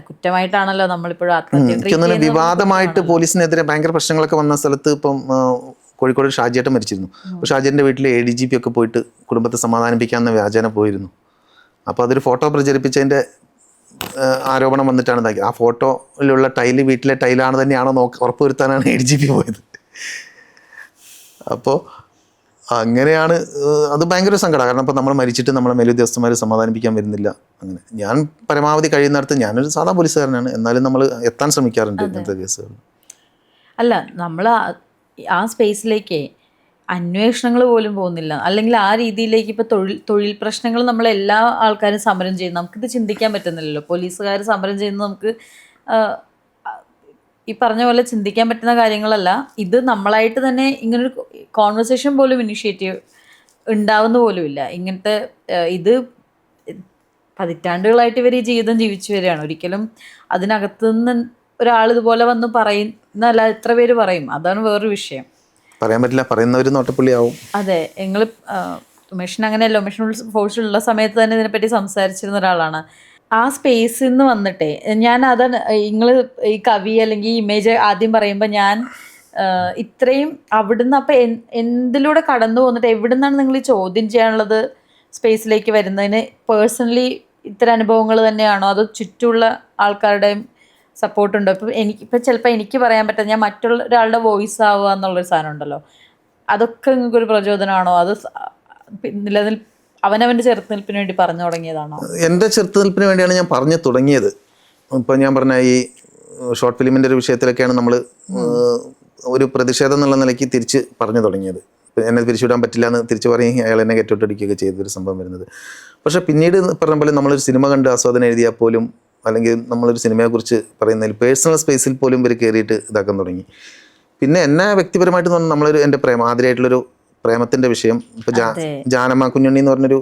കുറ്റമായിട്ടാണല്ലോ നമ്മളിപ്പോഴും ആത്മഹത്യ വിവാദമായിട്ട് പോലീസിനെതിരെ ഭയങ്കര പ്രശ്നങ്ങളൊക്കെ വന്ന സ്ഥലത്ത് ഇപ്പം കോഴിക്കോട് ഷാജിയേട്ടൻ മരിച്ചിരുന്നു. അപ്പോൾ ഷാജിയുടെ വീട്ടിൽ ADGP ഒക്കെ പോയിട്ട് കുടുംബത്തെ സമാധാനിപ്പിക്കാമെന്ന വ്യാജേന പോയിരുന്നു. അപ്പോൾ അതൊരു ഫോട്ടോ പ്രചരിപ്പിച്ചതിൻ്റെ ആരോപണം വന്നിട്ടാണ് ഇതാക്കി. ആ ഫോട്ടോയിലുള്ള ടൈല് വീട്ടിലെ ടൈലാണ് തന്നെയാണോ ഉറപ്പുവരുത്താനാണ് ADGP പോയത്. അപ്പോൾ അങ്ങനെയാണ് അത് ഭയങ്കര സങ്കടം. കാരണം ഇപ്പോൾ നമ്മൾ മരിച്ചിട്ട് നമ്മളെ മേലുദ്യോഗസ്ഥന്മാർ സമാധാനിപ്പിക്കാൻ വരുന്നില്ല. അങ്ങനെ ഞാൻ പരമാവധി കഴിയുന്നിടത്ത്, ഞാനൊരു സാധാ പോലീസുകാരനാണ്, എന്നാലും നമ്മൾ എത്താൻ ശ്രമിക്കാറുണ്ട് ഇങ്ങനത്തെ കേസുകൾ. അല്ല, നമ്മൾ ആ സ്പേസിലേക്ക് അന്വേഷണങ്ങൾ പോലും പോകുന്നില്ല, അല്ലെങ്കിൽ ആ രീതിയിലേക്ക്. ഇപ്പോൾ തൊഴിൽ പ്രശ്നങ്ങൾ നമ്മളെല്ലാ ആൾക്കാരും സമരം ചെയ്യുന്നു, നമുക്കിത് ചിന്തിക്കാൻ പറ്റുന്നില്ലല്ലോ. പോലീസുകാർ സമരം ചെയ്യുന്നത് നമുക്ക് ഈ പറഞ്ഞ പോലെ ചിന്തിക്കാൻ പറ്റുന്ന കാര്യങ്ങളല്ല. ഇത് നമ്മളായിട്ട് തന്നെ ഇങ്ങനൊരു കോൺവെർസേഷൻ പോലും ഇനിഷ്യേറ്റീവ് ഉണ്ടാവുന്ന പോലും ഇല്ല. ഇങ്ങനത്തെ ഇത് പതിറ്റാണ്ടുകളായിട്ട് ഇവർ ഈ ജീവിതം ജീവിച്ചു വരികയാണ്. ഒരിക്കലും അതിനകത്തു നിന്ന് ഒരാൾ ഇതുപോലെ വന്ന് പറയുന്നല്ല, എത്ര പേര് പറയും, അതാണ് വേറൊരു വിഷയം. പറയാൻ പറ്റില്ല, പറയുന്നവർ നോട്ടപ്പുള്ളിയാവും. അതെ, നിങ്ങൾ ഉമേഷിന് അങ്ങനെയല്ല, ഉമേഷിന് ഫോഴ്സുള്ള സമയത്ത് തന്നെ ഇതിനെപ്പറ്റി സംസാരിച്ചിരുന്ന ഒരാളാണ്. ആ സ്പേസിൽ നിന്ന് വന്നിട്ടേ ഞാൻ അതാണ് നിങ്ങൾ ഈ കവി അല്ലെങ്കിൽ ഈ ഇമേജ് ആദ്യം പറയുമ്പോൾ ഞാൻ ഇത്രയും അവിടുന്ന് അപ്പം എന്തിലൂടെ കടന്നു പോന്നിട്ട് എവിടെ നിന്നാണ് നിങ്ങൾ ഈ ചോദ്യം ചെയ്യാനുള്ളത് സ്പേസിലേക്ക് വരുന്നതിന്? പേഴ്സണലി ഇത്തരം അനുഭവങ്ങൾ തന്നെയാണോ, അതോ ചുറ്റുമുള്ള ആൾക്കാരുടെയും സപ്പോർട്ടുണ്ടോ? ഇപ്പം ചിലപ്പോൾ എനിക്ക് പറയാൻ പറ്റാം, ഞാൻ മറ്റുള്ള ഒരാളുടെ വോയിസ് ആവുക എന്നുള്ളൊരു സാധനം ഉണ്ടല്ലോ, അതൊക്കെ നിങ്ങൾക്കൊരു പ്രചോദനമാണോ? അത് അവനവൻ്റെ ചെറുത്തുനിൽപ്പിന് വേണ്ടി പറഞ്ഞു തുടങ്ങിയതാണോ? എൻ്റെ ചെറുത്തുനിൽപ്പിന് വേണ്ടിയാണ് ഞാൻ പറഞ്ഞു തുടങ്ങിയത്. ഇപ്പം ഞാൻ പറഞ്ഞ ഈ ഷോർട്ട് ഫിലിമിൻ്റെ ഒരു വിഷയത്തിലൊക്കെയാണ് നമ്മൾ ഒരു പ്രതിഷേധം എന്നുള്ള നിലയ്ക്ക് തിരിച്ച് പറഞ്ഞു തുടങ്ങിയത്. എന്നെ പിരിച്ചുവിടാൻ പറ്റില്ല എന്ന് തിരിച്ച് പറയും, അയാൾ എന്നെ കെട്ടോട്ടടിക്കുകയൊക്കെ ചെയ്തൊരു സംഭവം വരുന്നത്. പക്ഷേ പിന്നീട് പറഞ്ഞ പോലെ നമ്മളൊരു സിനിമ കണ്ട് ആസ്വാദനം എഴുതിയാൽ പോലും, അല്ലെങ്കിൽ നമ്മളൊരു സിനിമയെക്കുറിച്ച് പറയുന്നതിൽ പേഴ്സണൽ സ്പേസിൽ പോലും ഇവർ കയറിയിട്ട് ഇതാക്കാൻ തുടങ്ങി. പിന്നെ എന്നെ വ്യക്തിപരമായിട്ട് പറഞ്ഞാൽ നമ്മളൊരു എൻ്റെ ആദ്യമായിട്ടുള്ളൊരു പ്രേമത്തിൻ്റെ വിഷയം. ഇപ്പോൾ ജാനമ്മ കുഞ്ഞുണ്ണി എന്ന് പറഞ്ഞൊരു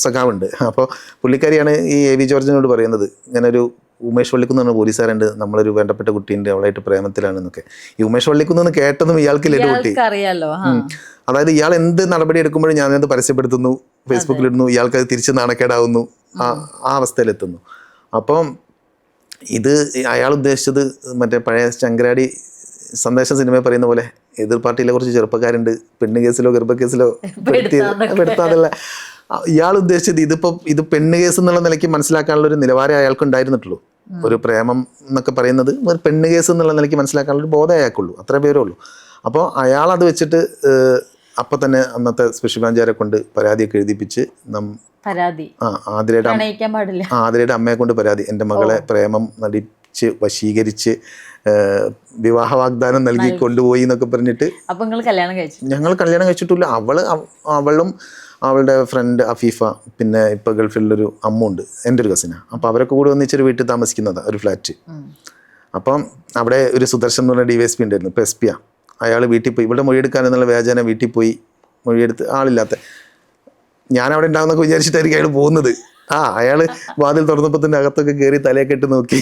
സഖാവുണ്ട്. അപ്പോൾ പുള്ളിക്കാരിയാണ് ഈ AV ജോർജിനോട് പറയുന്നത്, ഇങ്ങനൊരു ഉമേഷ് വള്ളിക്കുന്ന് പറഞ്ഞ പോലീസുകാരുണ്ട്, നമ്മളൊരു വേണ്ടപ്പെട്ട കുട്ടീൻ്റെ, അവളായിട്ട് പ്രേമത്തിലാണെന്നൊക്കെ. ഈ ഉമേഷ് വള്ളിക്കുന്ന് കേട്ടതും ഇയാൾക്ക് ലഡു പൊട്ടി. അതായത് ഇയാൾ എന്ത് നടപടി എടുക്കുമ്പോഴും ഞാനത് പരസ്യപ്പെടുത്തുന്നു, ഫേസ്ബുക്കിലിടുന്നു, ഇയാൾക്ക് അത് തിരിച്ച് നാണക്കേടാവുന്നു, ആ അവസ്ഥയിലെത്തുന്നു. അപ്പം ഇത് അയാൾ ഉദ്ദേശിച്ചത് മറ്റേ പഴയ ശങ്കരാടി സന്ദേശ സിനിമയിൽ പറയുന്ന പോലെ എതിർ പാർട്ടിയിലെ കുറച്ച് ചെറുപ്പക്കാരുണ്ട് പെണ്ണ് കേസിലോ ഗർഭ കേസിലോ പെടുത്താതുള്ള. ഇയാൾ ഉദ്ദേശിച്ചത് ഇത് പെണ്ണ് കേസ് എന്നുള്ള നിലയ്ക്ക് മനസ്സിലാക്കാനുള്ള ഒരു നിലവാരം അയാൾക്ക് ഉണ്ടായിരുന്നിട്ടുള്ളൂ. ഒരു പ്രേമം എന്നൊക്കെ പറയുന്നത് ഒരു പെണ്ണ് കേസ് എന്നുള്ള നിലയ്ക്ക് മനസ്സിലാക്കാനുള്ള ഒരു ബോധം അയാൾക്കുള്ളൂ, അത്രേ പേരേ ഉള്ളൂ. അപ്പോൾ അയാളത് വെച്ചിട്ട് അപ്പം തന്നെ അന്നത്തെ സ്പെഷ്യൽ ബ്രാഞ്ചുകാരെ കൊണ്ട് പരാതിയൊക്കെ എഴുതിപ്പിച്ച് ആതിരയുടെ അമ്മയെ കൊണ്ട് പരാതി, എൻ്റെ മകളെ പ്രേമം നടിച്ച് വശീകരിച്ച് വിവാഹ വാഗ്ദാനം നൽകി കൊണ്ടുപോയി എന്നൊക്കെ പറഞ്ഞിട്ട്. ഞങ്ങൾ കല്യാണം കഴിച്ചിട്ടില്ല. അവളും അവളുടെ ഫ്രണ്ട് അഫീഫ, പിന്നെ ഇപ്പോൾ ഗൾഫിലൊരു അമ്മുണ്ട്, എൻ്റെ ഒരു കസിനാണ്. അപ്പോൾ അവരൊക്കെ കൂടി ഒന്നിച്ചൊരു വീട്ടിൽ താമസിക്കുന്നതാണ്, ഒരു ഫ്ലാറ്റ്. അപ്പം അവിടെ ഒരു സുദർശൻ എന്ന് പറഞ്ഞ DYSP ഉണ്ടായിരുന്നു, ഇപ്പോൾ SP ആണ്. അയാൾ വീട്ടിൽ പോയി, ഇവിടെ മൊഴിയെടുക്കാൻ എന്നുള്ള വ്യാജേന വീട്ടിൽ പോയി മൊഴിയെടുത്ത്, ആളില്ലാത്ത ഞാൻ അവിടെ ഉണ്ടാകുന്നൊക്കെ വിചാരിച്ചിട്ടായിരിക്കും അയാൾ പോകുന്നത്. അയാൾ വാതിൽ തുറന്നപ്പോൾ തന്നെ അകത്തൊക്കെ കയറി തലയൊക്കെ ഇട്ട് നോക്കി.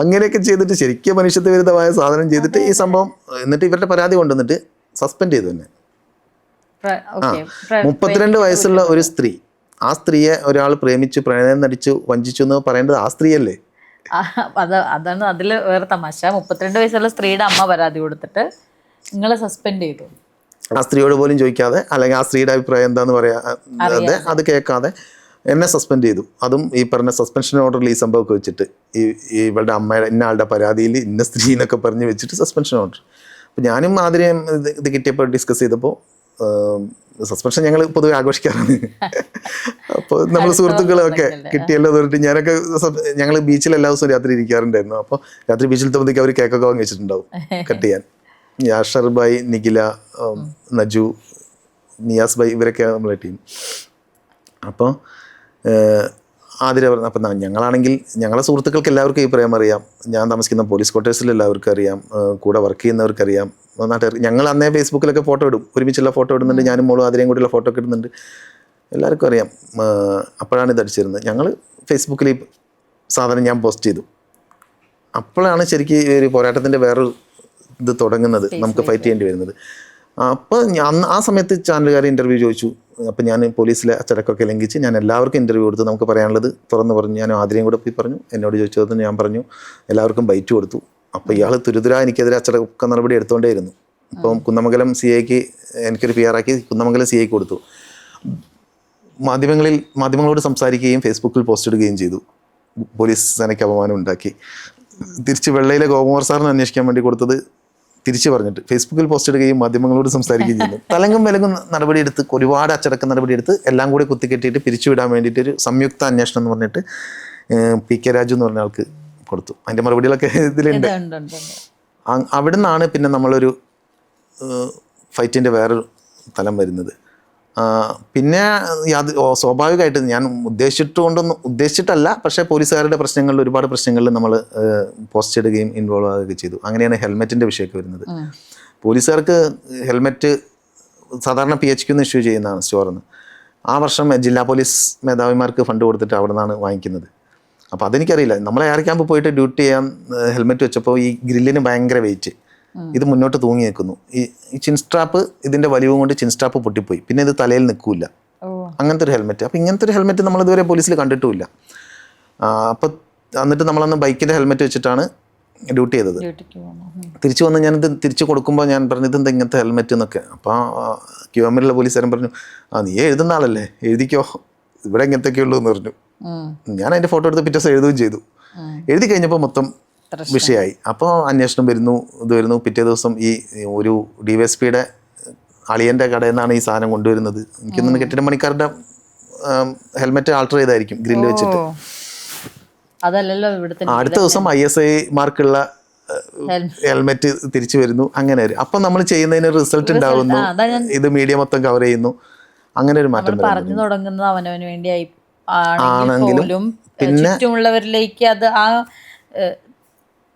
അങ്ങനെയൊക്കെ ചെയ്തിട്ട് ശരിക്കും മനുഷ്യത്വ വിരുദ്ധമായ സാധനം ചെയ്തിട്ട് ഈ സംഭവം, എന്നിട്ട് ഇവരുടെ പരാതി കൊണ്ടുവന്നിട്ട് സസ്പെൻഡ് ചെയ്തു തന്നെ. 32 വയസ്സുള്ള ഒരു സ്ത്രീ, ആ സ്ത്രീയെ ഒരാൾ പ്രേമിച്ചു പ്രണയം നടിച്ചു വഞ്ചിച്ചു എന്ന് പറയേണ്ടത് ആ സ്ത്രീയല്ലേ? അതാണ് അതില് വേറെ തമാശ. 32 വയസ്സുള്ള സ്ത്രീയുടെ അമ്മ പരാതി കൊടുത്തിട്ട് നിങ്ങളെ സസ്പെൻഡ് ചെയ്തു. ആ സ്ത്രീയോട് പോലും ചോദിക്കാതെ, അല്ലെങ്കിൽ ആ സ്ത്രീയുടെ അഭിപ്രായം എന്താന്ന് പറയാതെ അത് കേൾക്കാതെ എന്നെ സസ്പെൻഡ് ചെയ്തു. അതും ഈ പറഞ്ഞ സസ്പെൻഷൻ ഓർഡറിൽ ഈ സംഭവമൊക്കെ വെച്ചിട്ട്, ഇവളുടെ അമ്മയുടെ ഇന്ന ആളുടെ പരാതിയിൽ ഇന്ന സ്ത്രീ എന്നൊക്കെ പറഞ്ഞ് വെച്ചിട്ട് സസ്പെൻഷൻ ഓർഡർ. അപ്പോൾ ഞാനും ആദ്യം ഇത് കിട്ടിയപ്പോൾ ഡിസ്കസ് ചെയ്തപ്പോൾ, സസ്പെൻഷൻ ഞങ്ങൾ പൊതുവെ ആഘോഷിക്കാറാണ്. അപ്പോൾ നമ്മൾ സുഹൃത്തുക്കളൊക്കെ കിട്ടിയല്ലോ പറഞ്ഞിട്ട് ഞാനൊക്കെ, ഞങ്ങൾ ബീച്ചിൽ എല്ലാ ദിവസവും രാത്രി ഇരിക്കാറുണ്ടായിരുന്നു. അപ്പോൾ രാത്രി ബീച്ചിൽ തോന്നിക്ക് അവർ കേക്കൊക്കെ വാങ്ങി വെച്ചിട്ടുണ്ടാവും കട്ട് ചെയ്യാൻ. യാഷർ ഭായ്, നിഖില, നജു, നിയാസ് ഭായ്, ഇവരൊക്കെയാണ് നമ്മളെ ടീം. അപ്പോൾ ആതിര പറഞ്ഞു, അപ്പം ഞങ്ങളാണെങ്കിൽ ഞങ്ങളെ സുഹൃത്തുക്കൾക്ക് എല്ലാവർക്കും ഈ പ്രേമം അറിയാം, ഞാൻ താമസിക്കുന്ന പോലീസ് ക്വാർട്ടേഴ്സിൽ എല്ലാവർക്കും അറിയാം, കൂടെ വർക്ക് ചെയ്യുന്നവർക്കറിയാം, നാട്ടുകാർ. ഞങ്ങൾ അന്നേ ഫേസ്ബുക്കിലൊക്കെ ഫോട്ടോ ഇടും, ഒരുമിച്ചുള്ള ഫോട്ടോ ഇടുന്നുണ്ട്, ഞാനും മോളും ആതിരയും കൂടിയുള്ള ഫോട്ടോ ഒക്കെ ഇടുന്നുണ്ട്, എല്ലാവർക്കും അറിയാം. അപ്പോഴാണ് ഇത് അടിച്ചിരുന്നത്. ഞങ്ങൾ ഫേസ്ബുക്കിൽ ഈ സാധനം ഞാൻ പോസ്റ്റ് ചെയ്തു. അപ്പോഴാണ് ശരിക്കും ഒരു പോരാട്ടത്തിൻ്റെ വേറൊരു ഇത് തുടങ്ങുന്നത്, നമുക്ക് ഫൈറ്റ് ചെയ്യേണ്ടി വരുന്നത്. അപ്പോൾ ആ സമയത്ത് ചാനലുകാർ ഇൻ്റർവ്യൂ ചോദിച്ചു. അപ്പോൾ ഞാൻ പോലീസിലെ അച്ചടക്കമൊക്കെ ലംഘിച്ച് ഞാൻ എല്ലാവർക്കും ഇൻ്റർവ്യൂ കൊടുത്തു, നമുക്ക് പറയാനുള്ളത് തുറന്ന് പറഞ്ഞു. ഞാൻ ആദ്യം കൂടെ പോയി പറഞ്ഞു, എന്നോട് ചോദിച്ചത് ഞാൻ പറഞ്ഞു, എല്ലാവർക്കും ബൈറ്റ് കൊടുത്തു. അപ്പോൾ ഇയാൾ തുരുതുരാ എനിക്കെതിരെ അച്ചടക്ക നടപടി എടുത്തുകൊണ്ടേയിരുന്നു. ഇപ്പം കുന്നമംഗലം CIക്ക് എനിക്കൊരു PR ആക്കി കുന്നമംഗലം CIക്ക് കൊടുത്തു. മാധ്യമങ്ങളോട് സംസാരിക്കുകയും ഫേസ്ബുക്കിൽ പോസ്റ്റ് ഇടുകയും ചെയ്തു. പോലീസ് സേനയ്ക്ക് അപമാനം ഉണ്ടാക്കി. തിരിച്ച് വെള്ളയിലെ ഗോകുമാർ സാറിന് അന്വേഷിക്കാൻ വേണ്ടി കൊടുത്തത് തിരിച്ചു പറഞ്ഞിട്ട് ഫേസ്ബുക്കിൽ പോസ്റ്റ് ഇടുകയും മാധ്യമങ്ങളോട് സംസാരിക്കുകയും ചെയ്യുന്നു. തലങ്കും വിലങ്ങും നടപടിയെടുത്ത്, ഒരുപാട് അച്ചടക്ക നടപടിയെടുത്ത് എല്ലാം കൂടി കുത്തിക്കെട്ടിയിട്ട് പിരിച്ചുവിടാൻ വേണ്ടിയിട്ട് ഒരു സംയുക്ത അന്വേഷണം എന്ന് പറഞ്ഞിട്ട് PK രാജു എന്ന് പറഞ്ഞ ആൾക്ക് കൊടുത്തു. അതിൻ്റെ മറുപടികളൊക്കെ ഇതിലുണ്ട്. അവിടെ നിന്നാണ് പിന്നെ നമ്മളൊരു ഫൈറ്റിൻ്റെ വേറൊരു തലം വരുന്നത്. പിന്നെ സ്വാഭാവികമായിട്ട് ഞാൻ ഉദ്ദേശിച്ചിട്ടല്ല, പക്ഷേ പോലീസുകാരുടെ പ്രശ്നങ്ങളിൽ, ഒരുപാട് പ്രശ്നങ്ങളിൽ നമ്മൾ പോസ്റ്റ് ഇടുകയും ഇൻവോൾവ് ആവുകയൊക്കെ ചെയ്തു. അങ്ങനെയാണ് ഹെൽമെറ്റിൻ്റെ വിഷയമൊക്കെ വരുന്നത്. പോലീസുകാർക്ക് ഹെൽമെറ്റ് സാധാരണ PHQ ഇഷ്യൂ ചെയ്യുന്നതാണ് സ്റ്റോറിൽ നിന്ന്. ആ വർഷം ജില്ലാ പോലീസ് മേധാവിമാർക്ക് ഫണ്ട് കൊടുത്തിട്ട് അവിടെ നിന്നാണ് വാങ്ങിക്കുന്നത്. അപ്പോൾ അതെനിക്കറിയില്ല. നമ്മൾ എയർ ക്യാമ്പ് പോയിട്ട് ഡ്യൂട്ടി ചെയ്യാൻ ഹെൽമെറ്റ് വെച്ചപ്പോൾ ഈ ഗ്രില്ലിന് ഭയങ്കര വെയിറ്റ്, ഇത് മുന്നോട്ട് തൂങ്ങി നിൽക്കുന്നു. ഈ ചിൻസ്ട്രാപ്പ്, ഇതിൻ്റെ വലിവും കൊണ്ട് ചിൻസ്ട്രാപ്പ് പൊട്ടിപ്പോയി, പിന്നെ ഇത് തലയിൽ നിൽക്കില്ല. അങ്ങനത്തെ ഒരു ഹെൽമെറ്റ്. അപ്പോൾ ഇങ്ങനത്തെ ഒരു ഹെൽമെറ്റ് നമ്മൾ ഇതുവരെ പോലീസിൽ കണ്ടിട്ടുമില്ല. അപ്പോൾ എന്നിട്ട് നമ്മളന്ന് ബൈക്കിൻ്റെ ഹെൽമെറ്റ് വെച്ചിട്ടാണ് ഡ്യൂട്ടി ചെയ്തത്. തിരിച്ചു വന്ന് ഞാനിത് തിരിച്ചു കൊടുക്കുമ്പോൾ ഞാൻ പറഞ്ഞു, ഇതെന്താ ഇങ്ങനത്തെ ഹെൽമെറ്റ് എന്നൊക്കെ. അപ്പോൾ QMലുള്ള പോലീസുകാരൻ പറഞ്ഞു, നീ എഴുതുന്ന ആളല്ലേ, എഴുതിക്കോ, ഇവിടെ ഇങ്ങനത്തെയൊക്കെ ഉള്ളൂ എന്ന് പറഞ്ഞു. ഞാൻ അതിൻ്റെ ഫോട്ടോ എടുത്ത് പിറ്റേ ദിവസം എഴുതുകയും ചെയ്തു. എഴുതി കഴിഞ്ഞപ്പോൾ മൊത്തം വിഷയമായി. അപ്പോൾ അന്വേഷണം വരുന്നു, ഇത് വരുന്നു. പിറ്റേ ദിവസം ഈ ഒരു DYSPയുടെ അളിയൻ്റെ കടയിൽ നിന്നാണ് ഈ സാധനം കൊണ്ടുവരുന്നത്. എനിക്കൊന്നും കെട്ടിട പണിക്കാരുടെ ഹെൽമെറ്റ് ആൾട്ടർ ചെയ്തായിരിക്കും ഗ്രില്ല് വെച്ചിട്ട്. അടുത്ത ദിവസം ISI മാർക്കുള്ള ഹെൽമെറ്റ് തിരിച്ചു വരുന്നു. അങ്ങനെ വരും. അപ്പം നമ്മൾ ചെയ്യുന്നതിന് റിസൾട്ട് ഉണ്ടാവുന്നു, ഇത് മീഡിയ മൊത്തം കവർ ചെയ്യുന്നു. അങ്ങനെ ഒരു മാറ്റം പറഞ്ഞു തുടങ്ങുന്നത് അവനവന് വേണ്ടി ആണെങ്കിലും പിന്നെ ചുറ്റുമുള്ളവരിലേക്ക് അത്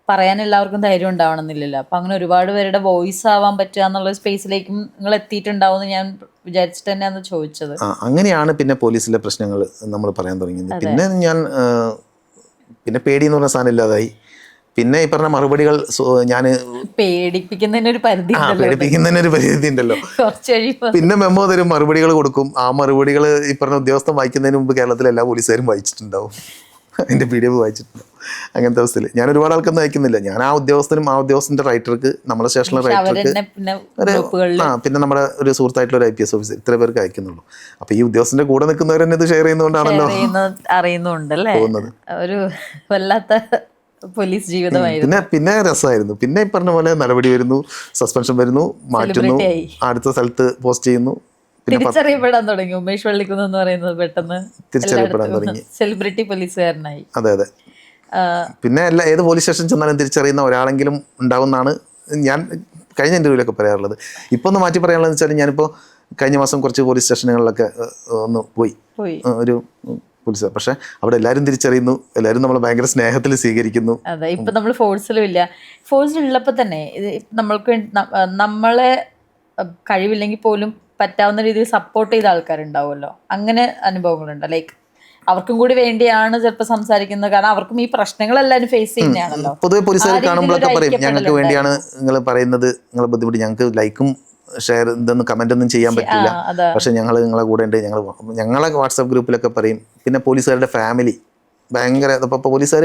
പറയാൻ എല്ലാവർക്കും ധൈര്യം ഉണ്ടാവണമെന്നില്ലല്ലോ. അപ്പം അങ്ങനെ ഒരുപാട് പേരുടെ വോയിസ് ആവാൻ പറ്റുക എന്നുള്ള സ്പേസിലേക്കും നിങ്ങൾ എത്തിയിട്ടുണ്ടാവും ഞാൻ വിചാരിച്ചിട്ട് തന്നെയാണ് ചോദിച്ചത്. അങ്ങനെയാണ് പിന്നെ പോലീസിലെ പ്രശ്നങ്ങൾ നമ്മൾ പറയാൻ തുടങ്ങിയത്. പിന്നെ ഞാൻ പിന്നെ പേടി എന്ന് പറഞ്ഞ സാധനം ഇല്ലാതായി. പിന്നെ ഈ പറഞ്ഞ മറുപടികൾ ഞാൻ പേടിപ്പിക്കുന്നതിനൊരു പരിധി ഉണ്ടല്ലോ. പിന്നെ മെമ്മോ തരും, മറുപടികൾ കൊടുക്കും. ആ മറുപടികൾ ഈ പറഞ്ഞ ഉദ്യോഗസ്ഥൻ വായിക്കുന്നതിന് മുമ്പ് കേരളത്തിലെ എല്ലാ പോലീസുകാരും വായിച്ചിട്ടുണ്ടാവും. അതിൻ്റെ PDF വായിച്ചിട്ടുണ്ടോ അങ്ങനത്തെ അവസ്ഥയിൽ ഞാൻ ഒരുപാട് ആൾക്കൊന്നും അയക്കുന്നില്ല. ഞാൻ ആ ഉദ്യോഗസ്ഥനും ആ ഉദ്യോഗസ്ഥൻ്റെ റൈറ്റർക്ക് നമ്മുടെ സ്റ്റേഷനിലെ റൈറ്റർക്ക് പിന്നെ നമ്മുടെ ഒരു സുഹൃത്തായിട്ടുള്ള ഒരു IPS ഓഫീസർ ഇത്ര പേർക്ക് അയക്കുന്നുള്ളൂ. അപ്പോൾ ഈ ഉദ്യോഗസ്ഥൻ്റെ കൂടെ നിൽക്കുന്നവർ തന്നെ ഇത് ഷെയർ ചെയ്യുന്നതുകൊണ്ടാണല്ലോ അറിയുന്നുണ്ടല്ലേ ഒരു വല്ലാത്ത പോലീസ് ജീവിതമായിരുന്നു. പിന്നെ രസമായിരുന്നു. പിന്നെ ഈ പറഞ്ഞ പോലെ നടപടി വരുന്നു, സസ്പെൻഷൻ വരുന്നു, മാറ്റുന്നു, അടുത്ത സ്ഥലത്ത് പോസ്റ്റ് ചെയ്യുന്നു. തിരിച്ചറിയപ്പെടാൻ തുടങ്ങി. ഉമേഷ് വള്ളിക്കുന്ന് എന്ന് പറയുന്നത് പെട്ടെന്ന് തിരിച്ചറിയപ്പെടാൻ തുടങ്ങി, സെലിബ്രിറ്റി പോലീസുകാരനായി. അതെ. പിന്നെ ഏത് പോലീസ് സ്റ്റേഷൻ ചെന്നാലും തിരിച്ചറിയുന്ന ഒരാളെങ്കിലും ഉണ്ടാവുമെന്നാണ് ഞാൻ കഴിഞ്ഞ ഇൻ്റർവ്യൂവിലൊക്കെ പറയാറുള്ളത്. ഇപ്പോൾ ഒന്ന് മാറ്റി പറയാനുള്ളതെന്ന് വെച്ചാൽ ഞാനിപ്പോൾ കഴിഞ്ഞ മാസം കുറച്ച് പോലീസ് സ്റ്റേഷനുകളിലൊക്കെ ഒന്ന് പോയി ഒരു പോലീസ്, പക്ഷെ അവിടെ എല്ലാവരും തിരിച്ചറിയുന്നു, എല്ലാവരും നമ്മളെ ഭയങ്കര സ്നേഹത്തിൽ സ്വീകരിക്കുന്നു. അതെ, ഇപ്പം നമ്മൾ ഫോഴ്സിലും ഇല്ല. ഫോഴ്സിലുള്ളപ്പോൾ തന്നെ നമ്മൾക്ക് നമ്മളെ കഴിവില്ലെങ്കിൽ പോലും പറ്റാവുന്ന രീതിയിൽ സപ്പോർട്ട് ചെയ്ത ആൾക്കാരുണ്ടാവുമല്ലോ. അങ്ങനെ അനുഭവങ്ങളുണ്ട്. ലൈക്ക് അവർക്കും കൂടി വേണ്ടിയാണ് ചിലപ്പോൾ സംസാരിക്കുന്നത്. കാരണം അവർക്കും ഈ പ്രശ്നങ്ങളെല്ലാവരും ഫേസ് ചെയ്യുന്നതാണല്ലോ. പൊതുവെ പോലീസുകാർ കാണുമ്പോഴൊക്കെ പറയും ഞങ്ങൾക്ക് വേണ്ടിയാണ് നിങ്ങൾ പറയുന്നത്, നിങ്ങളെ ബുദ്ധിമുട്ട് ഞങ്ങൾക്ക് ലൈക്കും ഷെയർ ഇതൊന്നും കമൻ്റ് ഒന്നും ചെയ്യാൻ പറ്റില്ല, പക്ഷെ ഞങ്ങൾ നിങ്ങളെ കൂടെ ഉണ്ട്. ഞങ്ങളെ വാട്സാപ്പ് ഗ്രൂപ്പിലൊക്കെ പറയും. പിന്നെ പോലീസുകാരുടെ ഫാമിലി ഭയങ്കര, ഇപ്പോൾ പോലീസുകാർ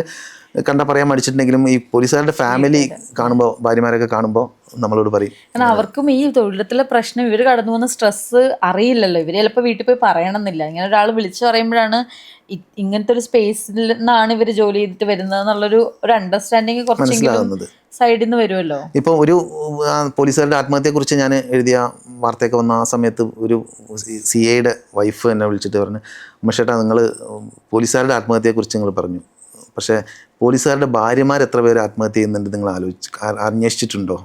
കണ്ടാൽ പറയാൻ മടിച്ചിട്ടുണ്ടെങ്കിലും ഈ പോലീസുകാരുടെ ഫാമിലി കാണുമ്പോൾ, ഭാര്യമാരൊക്കെ കാണുമ്പോൾ നമ്മളോട് പറയും. കാരണം അവർക്കും ഈ തൊഴിലത്തിലെ പ്രശ്നം, ഇവർ കടന്നു പോകുന്ന സ്ട്രെസ്സ് അറിയില്ലല്ലോ. ഇവർ ചിലപ്പോൾ വീട്ടിൽ പോയി പറയണമെന്നില്ല. ഇങ്ങനെ ഒരാൾ വിളിച്ചു പറയുമ്പോഴാണ് ഇങ്ങനത്തെ ഒരു സ്പേസിൽ നിന്നാണ് ഇവർ ജോലി ചെയ്തിട്ട് വരുന്നത് എന്നുള്ളൊരു അണ്ടർസ്റ്റാൻഡിങ് കുറച്ചെങ്കിലും സൈഡിൽ നിന്ന് വരുമല്ലോ. ഇപ്പോൾ ഒരു പോലീസുകാരുടെ ആത്മഹത്യയെക്കുറിച്ച് ഞാൻ എഴുതിയ വാർത്തയൊക്കെ വന്ന ആ സമയത്ത് ഒരു CIയുടെ വൈഫ് എന്നെ വിളിച്ചിട്ട് പറഞ്ഞു, ഉമേഷേട്ടാ നിങ്ങൾ പോലീസുകാരുടെ ആത്മഹത്യയെക്കുറിച്ച് നിങ്ങൾ പറഞ്ഞു, പക്ഷേ പോലീസുകാരുടെ ഭാര്യമാർ എത്ര പേര് ആത്മഹത്യ ചെയ്യുന്നുണ്ട് നിങ്ങൾ അന്വേഷിച്ചിട്ടുണ്ടോ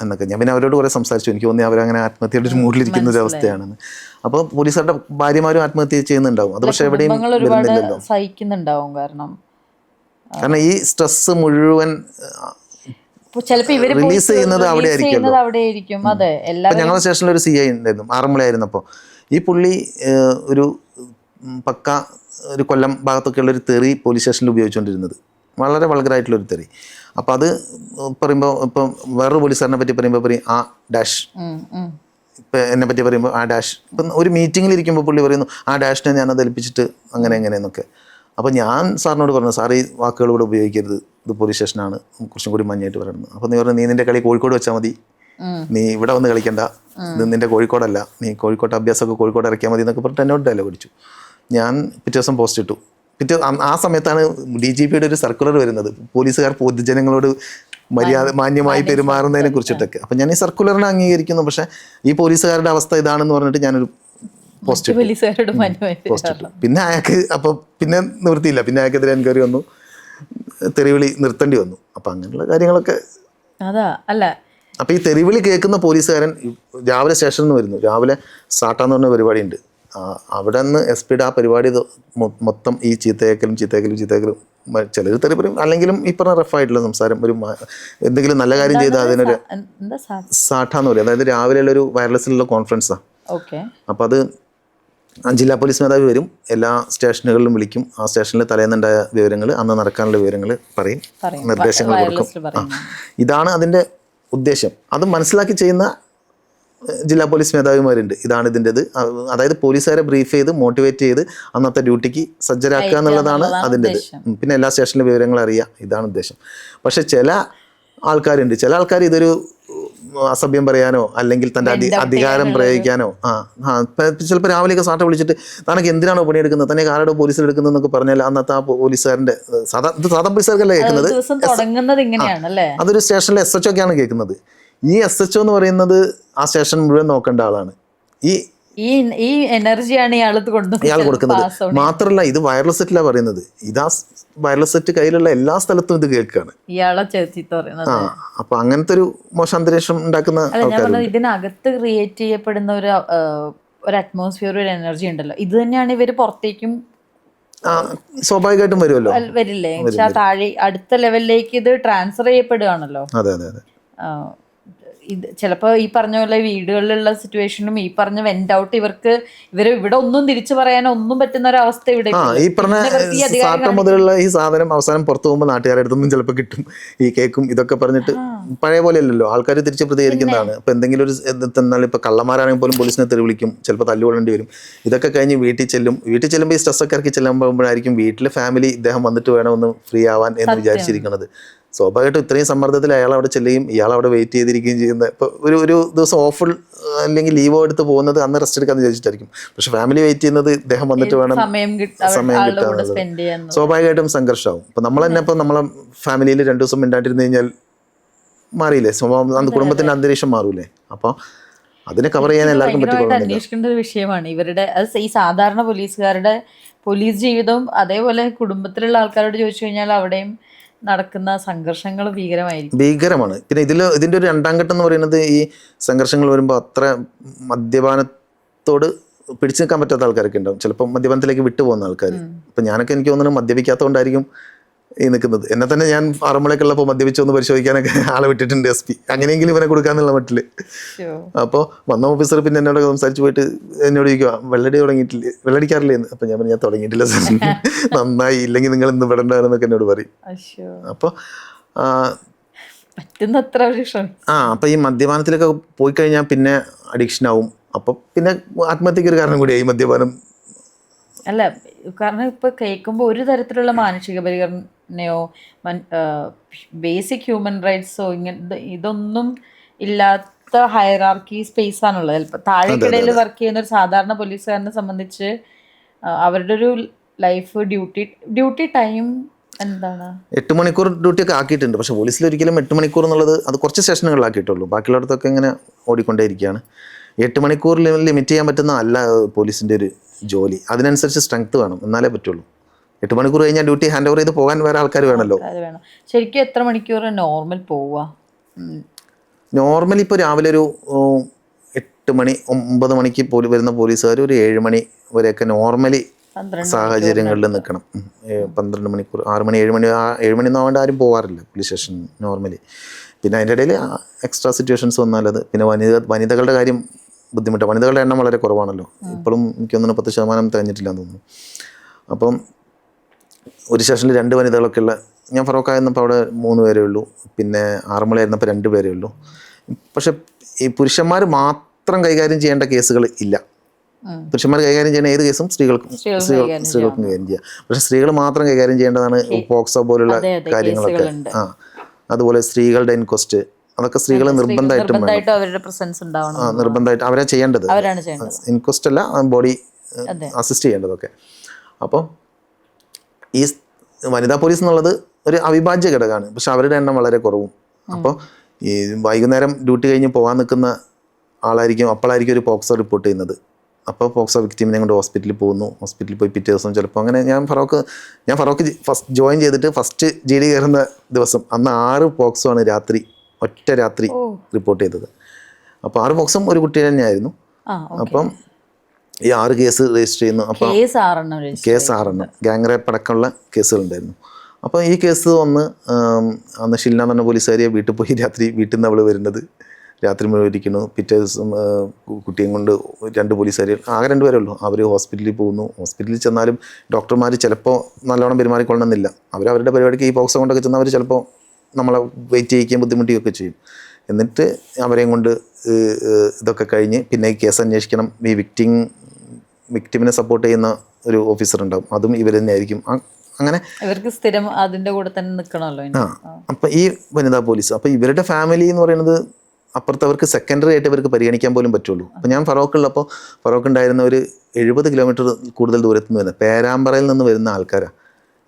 എന്നൊക്കെ. ഞാൻ പിന്നെ അവരോട് കുറേ സംസാരിച്ചു. എനിക്ക് തോന്നി അവരങ്ങനെ ആത്മഹത്യയുടെ ഒരു മൂഡിലിരിക്കുന്ന ഒരു അവസ്ഥയാണെന്ന്. അപ്പോൾ പോലീസുകാരുടെ ഭാര്യമാരും ആത്മഹത്യ ചെയ്യുന്നുണ്ടാവും. അത് പക്ഷേ എവിടെയും വരുന്നില്ലല്ലോ. സഹിക്കുന്നുണ്ടാവും. കാരണം ഈ സ്ട്രെസ് മുഴുവൻ റിലീസ് ചെയ്യുന്നത് അവിടെ ആയിരിക്കും. ഞങ്ങളുടെ സ്റ്റേഷനിൽ ഒരു CI ഉണ്ടായിരുന്നു, ആറന്മുളയായിരുന്നപ്പോൾ. ഈ പുള്ളി ഒരു പക്ക ഒരു കൊല്ലം ഭാഗത്തൊക്കെ ഉള്ളൊരു തെറി പോലീസ് സ്റ്റേഷനിൽ ഉപയോഗിച്ചുകൊണ്ടിരുന്നത്, വളരെ വൾഗറായിട്ടുള്ളൊരു തെറി. അപ്പോൾ അത് പറയുമ്പോൾ ഇപ്പം വേറൊരു പോലീസുകാരനെ പറ്റി പറയുമ്പോൾ പറയും ആ ഡാഷ്, ഇപ്പം എന്നെ പറ്റി പറയുമ്പോൾ ആ ഡാഷ്. ഇപ്പം ഒരു മീറ്റിങ്ങിൽ ഇരിക്കുമ്പോൾ പുള്ളി പറയുന്നു ആ ഡാഷിനെ ഞാനത് ഏൽപ്പിച്ചിട്ട് അങ്ങനെ എങ്ങനെയെന്നൊക്കെ. അപ്പോൾ ഞാൻ സാറിനോട് പറഞ്ഞു, സാർ ഈ വാക്കുകൾ ഇവിടെ ഉപയോഗിക്കരുത്, ഇത് പോലീസ് സ്റ്റേഷനാണ്, കുറച്ചും കൂടി മഞ്ഞായിട്ട് പറയുന്നത്. അപ്പോൾ നീ പറഞ്ഞു, നീ നിൻ്റെ കളി കോഴിക്കോട് വെച്ചാൽ മതി, നീ ഇവിടെ വന്ന് കളിക്കണ്ട, ഇത് നിൻ്റെ കോഴിക്കോടല്ല, നീ കോഴിക്കോട്ടെ അഭ്യാസമൊക്കെ കോഴിക്കോട് ഇറക്കിയാൽ മതി എന്നൊക്കെ പറഞ്ഞിട്ട് എന്നോട് ഡയലോഗ് അടിച്ചു. ഞാൻ പിറ്റേ ദിവസം പോസ്റ്റ് ഇട്ടു. ആ സമയത്താണ് DGPയുടെ ഒരു സർക്കുലർ വരുന്നത്, പോലീസുകാർ പൊതുജനങ്ങളോട് മാന്യമായി പെരുമാറുന്നതിനെ കുറിച്ചിട്ടൊക്കെ. അപ്പം ഞാൻ ഈ സർക്കുലറിനെ അംഗീകരിക്കുന്നു, പക്ഷേ ഈ പോലീസുകാരുടെ അവസ്ഥ ഇതാണെന്ന് പറഞ്ഞിട്ട് ഞാനൊരു പോസ്റ്റ് ഇട്ടു. പിന്നെ അയാൾക്ക് അപ്പോൾ പിന്നെ നിവൃത്തിയില്ല, പിന്നെ അയാൾക്കെതിരെ എൻക്വയറി വന്നു, തെറിവിളി നിർത്തേണ്ടി വന്നു. അപ്പം അങ്ങനെയുള്ള കാര്യങ്ങളൊക്കെ അപ്പോൾ ഈ തെറിവിളി കേൾക്കുന്ന പോലീസുകാരൻ രാവിലെ സ്റ്റേഷനിൽ നിന്ന് വരുന്നു. രാവിലെ സാട്ടാന്ന് പറഞ്ഞ പരിപാടിയുണ്ട്, അവിടെ നിന്ന് SP-യുടെ ആ പരിപാടി മൊത്തം ഈ ചീത്തയേക്കലും ചിലർ തെറി പറയും, അല്ലെങ്കിലും ഈ പറഞ്ഞ റഫായിട്ടുള്ള സംസാരം, ഒരു എന്തെങ്കിലും നല്ല കാര്യം ചെയ്താൽ അതിനൊരു സാട്ടാന്ന് പറയും. അതായത് രാവിലെയുള്ള ഒരു വയർലെസ്സിലുള്ള കോൺഫറൻസാണ്. അപ്പോൾ അത് ജില്ലാ പോലീസ് മേധാവി വരും, എല്ലാ സ്റ്റേഷനുകളിലും വിളിക്കും, ആ സ്റ്റേഷനിൽ തലേന്നുണ്ടായ വിവരങ്ങൾ, അന്ന് നടക്കാനുള്ള വിവരങ്ങൾ പറയും, നിർദ്ദേശങ്ങൾ കൊടുക്കും. ഇതാണ് അതിൻ്റെ ഉദ്ദേശം. അത് മനസ്സിലാക്കി ചെയ്യുന്ന ജില്ലാ പോലീസ് മേധാവിമാരുണ്ട്. ഇതാണ് ഇതിൻ്റെത്. അതായത് പോലീസുകാരെ ബ്രീഫ് ചെയ്ത് മോട്ടിവേറ്റ് ചെയ്ത് അന്നത്തെ ഡ്യൂട്ടിക്ക് സജ്ജരാക്കുക എന്നുള്ളതാണ് അതിൻ്റെത്. പിന്നെ എല്ലാ സ്റ്റേഷനിലെ വിവരങ്ങൾ അറിയുക, ഇതാണ് ഉദ്ദേശം. പക്ഷെ ചില ആൾക്കാരുണ്ട്, ചില ആൾക്കാർ ഇതൊരു അസഭ്യം പറയാനോ അല്ലെങ്കിൽ തൻ്റെ അധികാരം പ്രയോഗിക്കാനോ ചിലപ്പോൾ രാവിലെയൊക്കെ സാട്ട വിളിച്ചിട്ട് തനക്ക് എന്തിനാണോ പണിയെടുക്കുന്നത്, തന്നെ ആരോടോ പോലീസിൽ എടുക്കുന്നതെന്നൊക്കെ പറഞ്ഞാൽ അന്നത്തെ ആ പോലീസുകാരൻ്റെ സാധാ പോലീസുകാർക്കല്ലേ കേൾക്കുന്നത്, അതൊരു സ്റ്റേഷനിലെ SHO ഒക്കെയാണ് കേൾക്കുന്നത്. ഈ SHO എന്ന് പറയുന്നത് ആ സ്റ്റേഷൻ മുഴുവൻ നോക്കേണ്ട ആളാണ്. ഈ എനർജിയാണ് ഇയാൾ കൊടുക്കുന്നത്. മാത്രമല്ല ഇത് വയർലെസ് സെറ്റിലാണ് പറയുന്നത്. ഇതാ വയർലെസ് സെറ്റ് കയ്യിലുള്ള എല്ലാ സ്ഥലത്തും ഇത് കേൾക്കുകയാണ്. അപ്പൊ അങ്ങനത്തെ ഒരു മോശം അന്തരീക്ഷം ഉണ്ടാക്കുന്ന ഇതിനകത്ത് ക്രിയേറ്റ് ചെയ്യപ്പെടുന്ന ഒരു അറ്റ്മോസ്ഫിയർ, ഒരു എനർജി ഉണ്ടല്ലോ, ഇത് തന്നെയാണ് ഇവര് പുറത്തേക്കും സ്വാഭാവികമായിട്ടും വരുമല്ലോ, വരില്ലേ? പക്ഷെ താഴെ അടുത്ത ലെവലിലേക്ക് ഇത് ട്രാൻസ്ഫർ ചെയ്യപ്പെടുകയാണല്ലോ. അതെ അതെ അതെ. ഇത് ചിലപ്പോൾ ഈ പറഞ്ഞ പോലെ വീടുകളിലുള്ള സിറ്റുവേഷനും ഈ പറഞ്ഞ വെന്റ് ഔട്ട് ഇവര് ഇവിടെ ഒന്നും തിരിച്ചു പറയാനോ ഒന്നും പറ്റുന്ന ഒരു അവസ്ഥ ഇവിടെ ഈ പറഞ്ഞ സാട്ടം മുതലുള്ള ഈ സാധനം അവസാനം പുറത്തു പോകുമ്പോൾ നാട്ടുകാരുടെ അടുത്തൊന്നും ചിലപ്പോൾ കിട്ടും ഈ കേക്കും ഇതൊക്കെ പറഞ്ഞിട്ട്. പഴയ പോലെ അല്ലല്ലോ, ആൾക്കാർ തിരിച്ച് പ്രതികരിക്കുന്നതാണ്. ഇപ്പൊ എന്തെങ്കിലും ഒരു തന്നാൽ ഇപ്പൊ കള്ളന്മാരാണെങ്കിൽ പോലും പോലീസിനെ തെറി വിളിക്കും, ചിലപ്പോൾ തല്ലുകൊള്ളേണ്ടി വരും. ഇതൊക്കെ കഴിഞ്ഞ് വീട്ടിൽ ചെല്ലുമ്പോൾ ഈ സ്ട്രെസ്സൊക്കെ ഇറക്കി ചെല്ലുമ്പോഴായിരിക്കും വീട്ടിലെ ഫാമിലി ഇദ്ദേഹം വന്നിട്ട് വേണമെന്ന് ഫ്രീ ആവാൻ എന്ന് വിചാരിച്ചിരിക്കുന്നത്. സ്വാഭാവികമായിട്ടും ഇത്രയും സമ്മർദ്ദത്തിൽ അയാൾ അവിടെ ചെല്ലുകയും ഇയാൾ അവിടെ വെയിറ്റ് ചെയ്തിരിക്കുകയും ചെയ്യുന്ന, ഇപ്പോൾ ഒരു ദിവസം ഓഫ് അല്ലെങ്കിൽ ലീവോ എടുത്ത് പോകുന്നത് അന്ന് റെസ്റ്റ് എടുക്കാന്ന് വിചാരിച്ചിട്ടായിരിക്കും. പക്ഷെ ഫാമിലി വെയിറ്റ് ചെയ്യുന്നത് ഇദ്ദേഹം വന്നിട്ട് വേണം സമയം കിട്ടാന്നുള്ളത്. സ്വാഭാവികമായിട്ടും സംഘർഷമാവും. ഇപ്പം നമ്മൾ തന്നെ ഇപ്പം നമ്മളെ ഫാമിലിയിൽ 2 ദിവസം മിണ്ടാണ്ടിരുന്ന് കഴിഞ്ഞാൽ മാറിയില്ലേ, സ്വഭാവം അന്ന് കുടുംബത്തിന്റെ അന്തരീക്ഷം മാറൂലേ. അപ്പോൾ അതിനെ കവർ ചെയ്യാൻ എല്ലാവർക്കും പറ്റും. അന്വേഷിക്കേണ്ട ഒരു വിഷയമാണ് ഇവരുടെ ഈ സാധാരണ പോലീസുകാരുടെ പോലീസ് ജീവിതവും അതേപോലെ കുടുംബത്തിലുള്ള ആൾക്കാരോട് ചോദിച്ചു കഴിഞ്ഞാൽ അവിടെയും നടക്കുന്ന സംഘർഷങ്ങൾ ഭീകരമാണ്. പിന്നെ ഇതിൻ്റെ ഒരു രണ്ടാം ഘട്ടം എന്ന് പറയുന്നത് ഈ സംഘർഷങ്ങൾ വരുമ്പോൾ അത്ര മദ്യപാനത്തോട് പിടിച്ചു നിൽക്കാൻ പറ്റാത്ത ആൾക്കാരൊക്കെ ഉണ്ടാവും. ചിലപ്പോൾ മദ്യപാനത്തിലേക്ക് വിട്ടുപോകുന്ന ആൾക്കാർ. ഇപ്പം ഞാനൊക്കെ എനിക്ക് തോന്നുന്നു മദ്യപിക്കാത്തതുകൊണ്ടായിരിക്കും ഈ നിൽക്കുന്നത്. എന്നെ തന്നെ ഞാൻ ആറന്മുളയൊക്കെ ഉള്ളപ്പോൾ മദ്യപിച്ചൊന്ന് പരിശോധിക്കാനൊക്കെ ആളെ വിട്ടിട്ടുണ്ട് SP. അങ്ങനെയെങ്കിലും ഇവനെ കൊടുക്കാന്നുള്ള മട്ടില്. അപ്പോൾ വന്ന ഓഫീസർ പിന്നെ എന്നോട് സംസാരിച്ച് പോയിട്ട് എന്നോട് ചോദിക്കുക വെള്ളടി തുടങ്ങിയിട്ടില്ലേ, വെള്ളടിക്കാറില്ലേ എന്ന്. അപ്പം ഞാൻ തുടങ്ങിയിട്ടില്ല സാർ, നന്നായി, ഇല്ലെങ്കിൽ നിങ്ങൾ ഇന്ന് വിടണ്ടെന്നൊക്കെ എന്നോട് പറയും. അപ്പോൾ അപ്പോൾ ഈ മദ്യപാനത്തിലൊക്കെ പോയി കഴിഞ്ഞാൽ പിന്നെ അഡിക്ഷൻ ആവും. അപ്പോൾ പിന്നെ ആത്മഹത്യക്ക് ഒരു കാരണം കൂടിയായി മദ്യപാനം. അല്ല, കാരണം ഇപ്പൊ കേൾക്കുമ്പോൾ ഒരു തരത്തിലുള്ള മാനസിക പരിഗണനയോ ബേസിക് ഹ്യൂമൻ റൈറ്റ്സോ ഇതൊന്നും ഇല്ലാത്ത ഹയറാർക്കി സ്പേസ് ആണുള്ളത്. ചിലപ്പോൾ താഴേക്കിടയിൽ വർക്ക് ചെയ്യുന്ന ഒരു സാധാരണ പോലീസുകാരനെ സംബന്ധിച്ച് അവരുടെ ഒരു ലൈഫ് ഡ്യൂട്ടി ടൈം എന്താണ് 8 മണിക്കൂർ ഡ്യൂട്ടി ഒക്കെ ആക്കിയിട്ടുണ്ട്. പക്ഷെ പോലീസിൽ ഒരിക്കലും 8 മണിക്കൂർ എന്നുള്ളത് അത് കുറച്ച് സ്റ്റേഷനുകളിലാക്കിയിട്ടുള്ളൂ. ബാക്കിയുള്ളിടത്തൊക്കെ ഇങ്ങനെ ഓടിക്കൊണ്ടേയിരിക്കുകയാണ്. 8 മണിക്കൂറിൽ ലിമിറ്റ് ചെയ്യാൻ പറ്റുന്ന അല്ല പോലീസിൻ്റെ ഒരു ജോലി. അതിനനുസരിച്ച് സ്ട്രെങ്ത് വേണം, എന്നാലേ പറ്റുള്ളൂ. 8 മണിക്കൂർ കഴിഞ്ഞാൽ ഡ്യൂട്ടി ഹാൻഡ് ഓവർ ചെയ്ത് പോകാൻ വേറെ ആൾക്കാർ വേണമല്ലോ. ശരിക്കും എത്ര മണിക്കൂർ നോർമൽ പോവുക? നോർമലി ഇപ്പോൾ രാവിലെ ഒരു 8 മണി 9 മണിക്ക് വരുന്ന പോലീസുകാർ ഒരു 7 മണി വരെയൊക്കെ നോർമലി സാഹചര്യങ്ങളിൽ നിൽക്കണം. 12 മണിക്കൂർ 6 മണി 7 മണി 7 മണി ഒന്നും ആവേണ്ട ആരും പോകാറില്ല പോലീസ് സ്റ്റേഷൻ നോർമലി. പിന്നെ അതിൻ്റെ ഇടയിൽ എക്സ്ട്രാ സിറ്റുവേഷൻസ് വന്നാലത്. പിന്നെ വനിതകളുടെ കാര്യം ബുദ്ധിമുട്ടാണ്. വനിതകളുടെ എണ്ണം വളരെ കുറവാണല്ലോ. ഇപ്പോഴും എനിക്കൊന്നും 10% തികഞ്ഞിട്ടില്ല എന്ന് തോന്നുന്നു. അപ്പം ഒരു സ്റ്റേഷനിൽ 2 വനിതകളൊക്കെ ഉള്ള, ഞാൻ ഫറോക്കായിരുന്നപ്പോൾ അവിടെ 3 പേരേ ഉള്ളൂ. പിന്നെ ആറന്മുളയായിരുന്നപ്പോൾ 2 പേരേ ഉള്ളൂ. പക്ഷെ ഈ പുരുഷന്മാർ മാത്രം കൈകാര്യം ചെയ്യേണ്ട കേസുകൾ ഇല്ല. പുരുഷന്മാർ കൈകാര്യം ചെയ്യുന്ന ഏത് കേസും സ്ത്രീകൾക്കും കൈകാര്യം ചെയ്യാം. പക്ഷെ സ്ത്രീകൾ മാത്രം കൈകാര്യം ചെയ്യേണ്ടതാണ് പോക്സോ പോലുള്ള കാര്യങ്ങളൊക്കെ. അതുപോലെ സ്ത്രീകളുടെ ഇൻക്വസ്റ്റ്, അതൊക്കെ സ്ത്രീകൾ നിർബന്ധമായിട്ടും നിർബന്ധമായിട്ട് അവരെ ചെയ്യേണ്ടത്. ഇൻക്വസ്റ്റ് അല്ല, ബോഡി അസിസ്റ്റ് ചെയ്യേണ്ടതൊക്കെ. അപ്പോൾ ഈ വനിതാ പോലീസ് എന്നുള്ളത് ഒരു അവിഭാജ്യ ഘടകമാണ്. പക്ഷെ അവരുടെ എണ്ണം വളരെ കുറവും. അപ്പോൾ ഈ വൈകുന്നേരം ഡ്യൂട്ടി കഴിഞ്ഞ് പോകാൻ നിൽക്കുന്ന അപ്പോഴായിരിക്കും ഒരു പോക്സോ റിപ്പോർട്ട് ചെയ്യുന്നത്. അപ്പോൾ പോക്സോ വിക്ടിമിനെ കൊണ്ട് ഹോസ്പിറ്റലിൽ പോകുന്നു. ഹോസ്പിറ്റലിൽ പോയി പിറ്റേ ദിവസം ചിലപ്പോൾ അങ്ങനെ ഞാൻ ഫറോക്ക് ഫസ്റ്റ് ജോയിൻ ചെയ്തിട്ട് ഫസ്റ്റ് GD കയറുന്ന ദിവസം അന്ന് 6 പോക്സോ ആണ് ഒറ്റ രാത്രി റിപ്പോർട്ട് ചെയ്തത്. അപ്പോൾ 6 പോക്സും ഒരു കുട്ടി തന്നെയായിരുന്നു. അപ്പം ഈ 6 കേസ് രജിസ്റ്റർ ചെയ്യുന്നു. അപ്പോൾ കേസ് 6 ഗാങ് റേപ്പ് അടക്കമുള്ള കേസുകളുണ്ടായിരുന്നു. അപ്പോൾ ഈ കേസ് അന്ന് ഷിൽന എന്ന് പറഞ്ഞ പോലീസുകാരിയെ വീട്ടിൽ പോയി വീട്ടിൽ നിന്ന് അവൾ വരുന്നത് രാത്രി മുഴുവൻ ഇരിക്കുന്നു. പിറ്റേ ദിവസം കുട്ടിയും കൊണ്ട് 2 പോലീസുകാർ, ആകെ 2 പേരേ ഉള്ളൂ. അവർ ഹോസ്പിറ്റലിൽ പോകുന്നു. ഹോസ്പിറ്റലിൽ ചെന്നാലും ഡോക്ടർമാർ ചിലപ്പോൾ നല്ലോണം പെരുമാറിക്കൊള്ളണമെന്നില്ല. അവരുടെ പരിപാടിക്ക് ഈ പോക്സോ കൊണ്ടൊക്കെ ചെന്നവർ ചിലപ്പോൾ നമ്മളെ വെയിറ്റ് ചെയ്യിക്കുകയും ബുദ്ധിമുട്ടുകയൊക്കെ ചെയ്യും. എന്നിട്ട് അവരെയും കൊണ്ട് ഇതൊക്കെ കഴിഞ്ഞ് പിന്നെ ഈ കേസ് അന്വേഷിക്കണം. ഈ വിക്ടിമിനെ സപ്പോർട്ട് ചെയ്യുന്ന ഒരു ഓഫീസർ ഉണ്ടാവും, അതും ഇവർ തന്നെയായിരിക്കും. അങ്ങനെ ഇവർക്ക് സ്ഥിരം അതിൻ്റെ കൂടെ തന്നെ നിൽക്കണമല്ലോ. അപ്പം ഈ വനിതാ പോലീസ്, അപ്പം ഇവരുടെ ഫാമിലി എന്ന് പറയുന്നത് അപ്പുറത്ത് അവർക്ക് സെക്കൻഡറി ആയിട്ട് ഇവർക്ക് പരിഗണിക്കാൻ പോലും പറ്റുള്ളൂ. അപ്പം ഞാൻ ഫറോക്കുള്ളപ്പോൾ ഫറോക്ക് ഉണ്ടായിരുന്ന ഒരു 70 കിലോമീറ്റർ കൂടുതൽ ദൂരത്ത് നിന്ന് വരുന്ന പേരാമ്പ്രയിൽ നിന്ന് വരുന്ന ആൾക്കാരാണ്.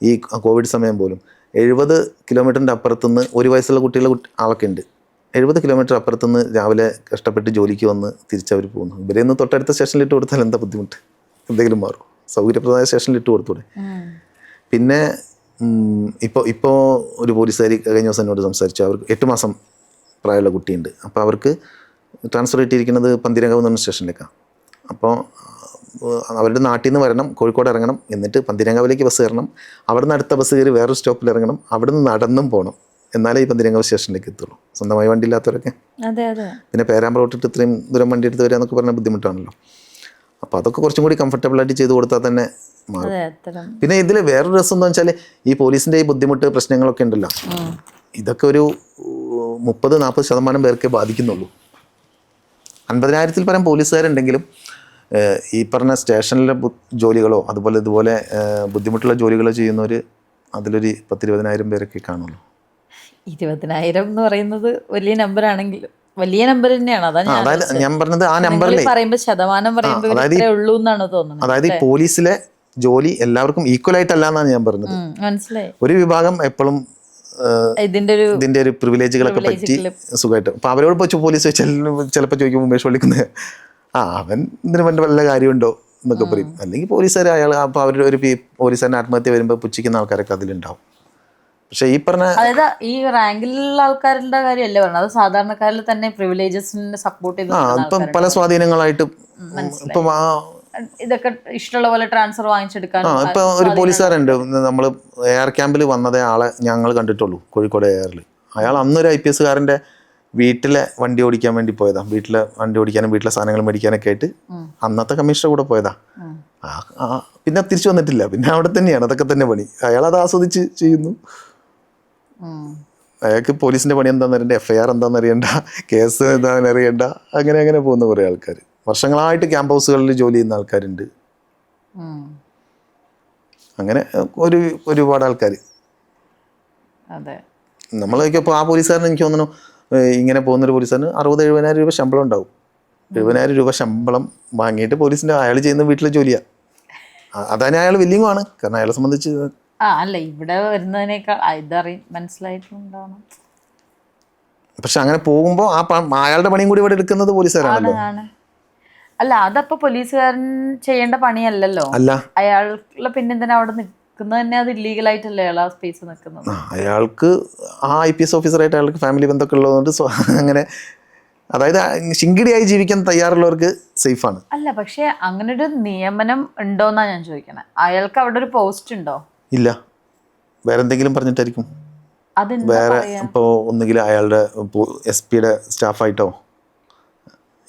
ഈ കോവിഡ് സമയം പോലും 70 കിലോമീറ്ററിൻ്റെ അപ്പുറത്തുനിന്ന് 1 വയസ്സുള്ള ആളൊക്കെ ഉണ്ട്. 70 കിലോമീറ്റർ അപ്പുറത്തുനിന്ന് രാവിലെ കഷ്ടപ്പെട്ട് ജോലിക്ക് വന്ന് തിരിച്ചവർ പോകുന്നു. ഇവരെയൊന്ന് തൊട്ടടുത്ത സ്റ്റേഷനിലിട്ട് കൊടുത്താൽ എന്താ ബുദ്ധിമുട്ട്? എന്തെങ്കിലും മാറും. സൗകര്യപ്രദമായ സ്റ്റേഷനിലിട്ട് കൊടുത്തൂടെ? പിന്നെ ഇപ്പോൾ ഒരു പോലീസുകാരി കഴിഞ്ഞ ദിവസം എന്നോട് സംസാരിച്ചു. അവർക്ക് 8 മാസം പ്രായമുള്ള കുട്ടിയുണ്ട്. അപ്പോൾ അവർക്ക് ട്രാൻസ്ഫർ കിട്ടിയിരിക്കുന്നത് പന്തീരങ്കാവ് എന്ന് പറഞ്ഞ സ്റ്റേഷനിലേക്കാണ്. അപ്പോൾ അവരുടെ നാട്ടിൽ നിന്ന് വരണം, കോഴിക്കോട് ഇറങ്ങണം, എന്നിട്ട് പന്തീരങ്കാവിലേക്ക് ബസ് കയറണം, അവിടെ നിന്ന് അടുത്ത ബസ് കയറി വേറൊരു സ്റ്റോപ്പിൽ ഇറങ്ങണം, അവിടെ നിന്ന് നടന്നും പോകണം. എന്നാലേ ഈ പന്തിരങ്കാവ് സ്റ്റേഷനിലേക്ക് എത്തുള്ളൂ. സ്വന്തമായി വണ്ടി ഇല്ലാത്തവരൊക്കെ അതെ അതെ. പിന്നെ പേരാമ്പ്ര തൊട്ടിട്ട് ഇത്രയും ദൂരം വണ്ടി എടുത്ത് വരിക എന്നൊക്കെ പറഞ്ഞാൽ ബുദ്ധിമുട്ടാണല്ലോ. അപ്പോൾ അതൊക്കെ കുറച്ചും കൂടി കംഫർട്ടബിളായിട്ട് ചെയ്ത് കൊടുത്താൽ തന്നെ മാറും. അതെ അത്തരം. പിന്നെ ഇതിൽ വേറൊരു രസം എന്ന് വെച്ചാൽ ഈ പോലീസിൻ്റെ ഈ ബുദ്ധിമുട്ട് പ്രശ്നങ്ങളൊക്കെ ഉണ്ടല്ലോ, ഇതൊക്കെ ഒരു 30-40% പേർക്കേ ബാധിക്കുന്നുള്ളൂ. 50,000-ൽ പരം പോലീസുകാരുണ്ടെങ്കിലും ഈ പറഞ്ഞ സ്റ്റേഷനിലെ ജോലികളോ അതുപോലെ ഇതുപോലെ ബുദ്ധിമുട്ടുള്ള ജോലികളോ ചെയ്യുന്നവർ അതിലൊരു 10-20,000 പേരൊക്കെ കാണുള്ളൂ. 20,000 എന്ന് പറയുന്നത് വലിയ നമ്പർ ആണെങ്കിലും വലിയ നമ്പർ തന്നെയാണ്. അതായത് ഞാൻ പറഞ്ഞത് ആ നമ്പറിൽ പറയുമ്പോൾ ശതമാനം പറയുമ്പോൾ ഇത്രേ ഉള്ളൂ എന്നാണ് തോന്നുന്നത്. അതായത് ഈ പോലീസിലെ ജോലി എല്ലാവർക്കും ഈക്വൽ ആയിട്ടല്ല എന്നാണ് ഞാൻ പറഞ്ഞത്. മനസ്സിലായി. ഒരു വിഭാഗം എപ്പോഴും ഇതിന്റെ ഒരു പ്രിവിലേജുകളൊക്കെ പറ്റി സുഖമായിട്ട്. അപ്പൊ അവരോട് പോയി പോലീസ് ചിലപ്പോൾ ചോദിക്കും ഉമേഷ് പള്ളിക്കുന്നത് അവൻ ഇതിന് വേണ്ട വല്ല കാര്യമുണ്ടോ എന്നൊക്കെ പറയും. അല്ലെങ്കിൽ പോലീസുകാർ അയാൾ അപ്പോൾ അവരുടെ ഒരു പോലീസുകാരൻ ആത്മഹത്യ വരുമ്പോൾ പുച്ഛിക്കുന്ന ആൾക്കാരൊക്കെ അതിലുണ്ടാവും. പക്ഷെ ഈ പറഞ്ഞ അതായത് ഈ റാങ്കിലുള്ള ആൾക്കാരുടെ കാര്യമല്ലേ പറഞ്ഞത്, അത് സാധാരണക്കാരിൽ തന്നെ പ്രിവിലേജസിനെ സപ്പോർട്ട് ചെയ്ത് ഇപ്പം പല സ്വാധീനങ്ങളായിട്ട് ഇപ്പം ഇതൊക്കെ ഇഷ്ടമുള്ള പോലെ ട്രാൻസ്ഫർ വാങ്ങിച്ചെടുക്കാൻ. ഇപ്പൊ ഒരു പോലീസുകാരുണ്ട്, നമ്മൾ എയർ ക്യാമ്പിൽ വന്നതേ ആളെ ഞങ്ങൾ കണ്ടിട്ടുള്ളൂ കോഴിക്കോട് എയറിൽ. അയാൾ അന്നൊരു IPS കാരൻ്റെ വീട്ടിലെ വണ്ടി ഓടിക്കാൻ വേണ്ടി പോയതാ. വീട്ടിലെ വണ്ടി ഓടിക്കാനും വീട്ടിലെ സാധനങ്ങൾ മേടിക്കാനൊക്കെ ആയിട്ട് അന്നത്തെ കമ്മീഷണർ കൂടെ പോയതാ. പിന്നെ തിരിച്ചു വന്നിട്ടില്ല. പിന്നെ അവിടെ തന്നെയാണ്, അതൊക്കെ തന്നെ പണി. അയാൾ അത് ആസ്വദിച്ച് ചെയ്യുന്നു. അയാൾക്ക് പോലീസിന്റെ പണി എന്താണെന്ന് അറിയണ്ട, FIR എന്താണെന്ന് അറിയണ്ട, കേസ് എന്താണെന്ന് അറിയണ്ട. അങ്ങനെ അങ്ങനെ പോകുന്ന കുറേ ആൾക്കാർ വർഷങ്ങളായിട്ട് ക്യാമ്പ് ഹൗസുകളിൽ ജോലി ചെയ്യുന്ന ആൾക്കാരുണ്ട്. അങ്ങനെ ഒരുപാട് ആൾക്കാർ. നമ്മളൊക്കെ ആ പോലീസുകാരന് എനിക്ക് തോന്നുന്നു ഇങ്ങനെ പോകുന്നൊരു പോലീസുകാരന് 60-70,000 രൂപ ശമ്പളം ഉണ്ടാവും. 70,000 രൂപ ശമ്പളം വാങ്ങിയിട്ട് പോലീസിന്റെ അയാൾ ചെയ്യുന്ന വീട്ടിലെ ജോലിയാണ്. അതന്നെ അയാൾ വില്ലിങ്ങും ആണ്. കാരണം അയാളെ സംബന്ധിച്ച് അല്ല ഇവിടെ വരുന്നതിനേക്കാൾ ഇതറി മനസ്സിലായിട്ടുണ്ടാവണം. പക്ഷെ അങ്ങനെ പോകുമ്പോൾ അയാളുടെ പണിയും കൂടി ഇവിടെ എടുക്കുന്നത് പോലീസുകാരാണല്ലോ. അല്ല അതപ്പോ പോലീസുകാരൻ ചെയ്യേണ്ട പണിയല്ലല്ലോ. അല്ല, അയാളുടെ പിന്നെന്തിനാ അവിടെ നിൽക്കുന്നത് തന്നെ? അത് ഇല്ലീഗൽ ആയിട്ടല്ലേ അയാൾ ആ സ്പേസ് നിൽക്കുന്നത്. അയാൾക്ക് ആ IPS ഓഫീസറായിട്ട് അയാൾക്ക് ഫാമിലി ബന്ധമൊക്കെ ഉള്ളതുകൊണ്ട് അങ്ങനെ, അതായത് ശിങ്കിടിയായി ജീവിക്കാൻ തയ്യാറുള്ളവർക്ക് സേഫാണ്. അല്ല പക്ഷെ അങ്ങനെ ഒരു നിയമനം ഉണ്ടോന്നാ ഞാൻ ചോദിക്കണേ. അയാൾക്ക് അവിടെ ഒരു പോസ്റ്റ് ഉണ്ടോ? ഇല്ല, വേറെ എന്തെങ്കിലും പറഞ്ഞിട്ടായിരിക്കും. വേറെ ഇപ്പോൾ ഒന്നുകിൽ അയാളുടെ SP-യുടെ സ്റ്റാഫായിട്ടോ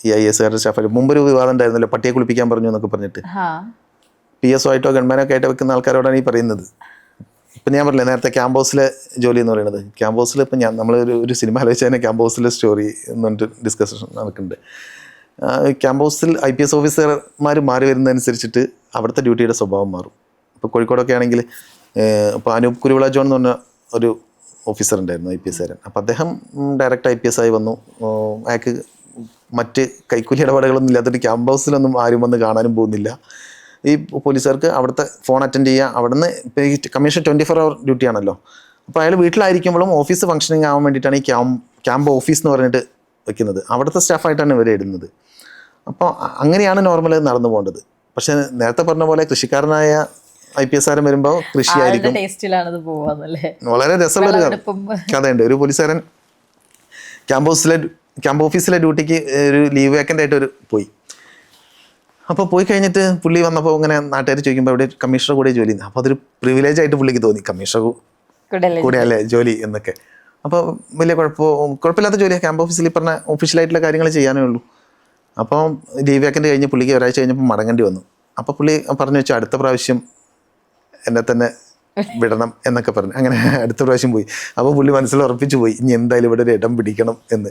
ഈ IAS കാരുടെ സ്റ്റാഫായിട്ടോ. മുമ്പൊരു വിവാദം ഉണ്ടായിരുന്നല്ലോ, പട്ടിയെ കുളിപ്പിക്കാൻ പറഞ്ഞു എന്നൊക്കെ പറഞ്ഞിട്ട്. PSO ആയിട്ടോ ഗവൺമെൻറ്റൊക്കെ ആയിട്ട് വെക്കുന്ന ആൾക്കാരോടാണ് ഈ പറയുന്നത്. ഇപ്പം ഞാൻ പറഞ്ഞില്ലേ നേരത്തെ ക്യാമ്പ് ഹൗസിലെ ജോലി എന്ന് പറയുന്നത്. ക്യാമ്പ് ഹൗസിൽ ഇപ്പം നമ്മളൊരു സിനിമ ആലോചിച്ച് തന്നെ ക്യാമ്പ് ഹൗസിലെ സ്റ്റോറി എന്ന് പറഞ്ഞിട്ട് ഡിസ്കഷൻ നടക്കുന്നുണ്ട്. ക്യാമ്പ് ഹൗസിൽ IPS ഓഫീസർമാർ മാറി വരുന്നതനുസരിച്ചിട്ട് അവിടുത്തെ ഡ്യൂട്ടിയുടെ സ്വഭാവം മാറും. ഇപ്പോൾ കോഴിക്കോടൊക്കെ ആണെങ്കിൽ ഇപ്പോൾ അനൂപ് കുരുവിള ജോൺ എന്ന് പറഞ്ഞ ഒരു ഓഫീസർ ഉണ്ടായിരുന്നു, IPS കാരൻ. അപ്പോൾ അദ്ദേഹം ഡയറക്റ്റ് IPS ആയി വന്നു. അയാൾക്ക് മറ്റ് കൈക്കൂലി ഇടപാടുകളൊന്നും ഇല്ലാത്തതുകൊണ്ട് ക്യാമ്പ് ഹൗസിലൊന്നും ആരും വന്ന് കാണാനും പോകുന്നില്ല. ഈ പോലീസുകാർക്ക് അവിടുത്തെ ഫോൺ അറ്റൻഡ് ചെയ്യുക. അവിടുന്ന് ഇപ്പോൾ ഈ കമ്മീഷൻ 24 hour ഡ്യൂട്ടി ആണല്ലോ. അപ്പോൾ അയാൾ വീട്ടിലായിരിക്കുമ്പോഴും ഓഫീസ് ഫംഗ്ഷനിങ് ആവാൻ വേണ്ടിയിട്ടാണ് ഈ ക്യാമ്പ് ഓഫീസ് എന്ന് പറഞ്ഞിട്ട് വെക്കുന്നത്. അവിടുത്തെ സ്റ്റാഫായിട്ടാണ് ഇവരെ ഇടുന്നത്. അപ്പോൾ അങ്ങനെയാണ് നോർമൽ നടന്നു പോകേണ്ടത്. പക്ഷേ നേരത്തെ പറഞ്ഞ പോലെ കൃഷിക്കാരനായ IPS കാരൻ വരുമ്പോൾ കൃഷിയായിരിക്കും. വളരെ രസമുള്ളൊരു കഥയുണ്ട്. ഒരു പോലീസുകാരൻ ക്യാമ്പ് ഓഫീസിലെ ഡ്യൂട്ടിക്ക് ഒരു ലീവ് വേക്കൻ്റ് ആയിട്ട് പോയി. അപ്പോൾ പോയി കഴിഞ്ഞിട്ട് പുള്ളി വന്നപ്പോൾ ഇങ്ങനെ നാട്ടുകാർ ചോദിക്കുമ്പോൾ ഇവിടെ കമ്മീഷണർ കൂടെ ജോലി. അപ്പോൾ അതൊരു പ്രിവിലേജ് ആയിട്ട് പുള്ളിക്ക് തോന്നി, കമ്മീഷണർ കൂടെ അല്ലേ ജോലി എന്നൊക്കെ. അപ്പോൾ വലിയ കുഴപ്പമില്ലാത്ത ജോലിയാണ്. ക്യാമ്പ് ഓഫീസിൽ പറഞ്ഞ ഒഫീഷ്യലായിട്ടുള്ള കാര്യങ്ങൾ ചെയ്യാനേ ഉള്ളൂ. അപ്പോൾ ലീവ് വേക്കൻ്റ് കഴിഞ്ഞ് പുള്ളിക്ക് ഒരാഴ്ച കഴിഞ്ഞപ്പോൾ മടങ്ങേണ്ടി വന്നു. അപ്പോൾ പുള്ളി പറഞ്ഞു വെച്ചാൽ അടുത്ത പ്രാവശ്യം എന്നെ തന്നെ വിടണം എന്നൊക്കെ പറഞ്ഞു. അങ്ങനെ അടുത്ത പ്രാവശ്യം പോയി. അപ്പോൾ പുള്ളി മനസ്സിൽ ഉറപ്പിച്ചു പോയി ഇനി എന്തായാലും ഇവിടെ ഒരു ഇടം പിടിക്കണം എന്ന്.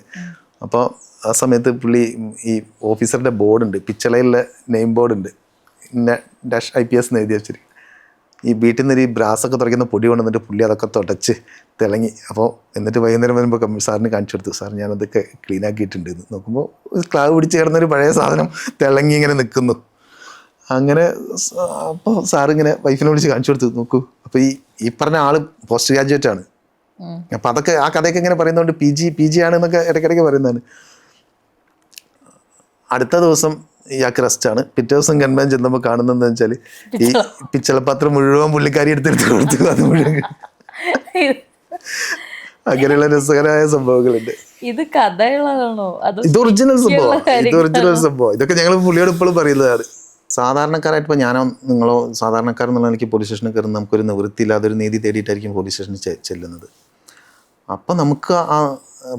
അപ്പോൾ ആ സമയത്ത് പുള്ളി ഈ ഓഫീസറുടെ ബോർഡുണ്ട്, പിച്ചളയിലെ നെയിം ബോർഡുണ്ട്, IPS എന്ന് എഴുതി വെച്ചിരിക്കും. ഈ വീട്ടിൽ നിന്ന് ഈ ബ്രാസൊക്കെ തുറയ്ക്കുന്ന പൊടി കൊണ്ടുവന്നിട്ട് പുള്ളി അതൊക്കെ തുടച്ച് തിളങ്ങി. അപ്പോൾ എന്നിട്ട് വൈകുന്നേരം വരുമ്പോൾ സാറിന് കാണിച്ചു കൊടുത്തു, സാർ ഞാനതൊക്കെ ക്ലീൻ ആക്കിയിട്ടുണ്ട് എന്ന്. നോക്കുമ്പോൾ ക്ലാവ് പിടിച്ച് കിടന്നൊരു പഴയ സാധനം തിളങ്ങി ഇങ്ങനെ നിൽക്കുന്നു. അങ്ങനെ അപ്പോൾ സാറിങ്ങനെ വൈഫിനെ വിളിച്ച് കാണിച്ചു കൊടുത്തു, നോക്കൂ. അപ്പോൾ ഈ പറഞ്ഞ ആൾ പോസ്റ്റ് ഗ്രാജുവേറ്റ് ആണ്. അപ്പം അതൊക്കെ ആ കഥയൊക്കെ ഇങ്ങനെ പറയുന്നതുകൊണ്ട് PG ആണെന്നൊക്കെ ഇടയ്ക്കിടയ്ക്ക് പറയുന്നതാണ്. അടുത്ത ദിവസം ഇയാൾക്ക് റെസ്റ്റാണ്. പിറ്റേ ദിവസം ഗൺമാൻ ചെന്നപ്പോൾ കാണുന്നതെന്ന് വെച്ചാൽ ഈ പിച്ചളപാത്രം മുഴുവൻ പുള്ളിക്കാരി എടുത്തെടുത്ത് കൊടുത്തു. അത് മുഴുവൻ അങ്ങനെയുള്ള രസകരമായ സംഭവങ്ങളുണ്ട്. ഇത് കഥകളാണോ? ഇത് ഒറിജിനൽ സംഭവം. ഇതൊക്കെ ഞങ്ങൾ പുള്ളിയോട് ഇപ്പോഴും പറയുന്നതാണ്. സാധാരണക്കാരായിട്ട് ഇപ്പോൾ ഞാനോ നിങ്ങളോ സാധാരണക്കാരെന്നുള്ള എനിക്ക് പോലീസ് സ്റ്റേഷനിൽ കയറുന്ന നമുക്കൊരു നിവൃത്തിയില്ലാതൊരു നീതി തേടിയിട്ടായിരിക്കും പോലീസ് സ്റ്റേഷനിൽ ചെല്ലുന്നത്. അപ്പോൾ പോലീസ് സ്റ്റേഷനിൽ ചെല്ലുമ്പോൾ പോലീസുകാർ പറയുന്നത്, ഇപ്പോൾ 10 ദിവസം കഴിഞ്ഞിട്ട് വരാമെന്ന് പറഞ്ഞാൽ 10 ദിവസം കഴിഞ്ഞിട്ട് വരാമെന്ന് പറയും. 10 ദിവസം കഴിഞ്ഞിട്ട് വരാമെന്ന് പറഞ്ഞാൽ 10 ദിവസം കഴിഞ്ഞിട്ട് വരാമെന്ന് പറയും. അപ്പം നമുക്ക് ആ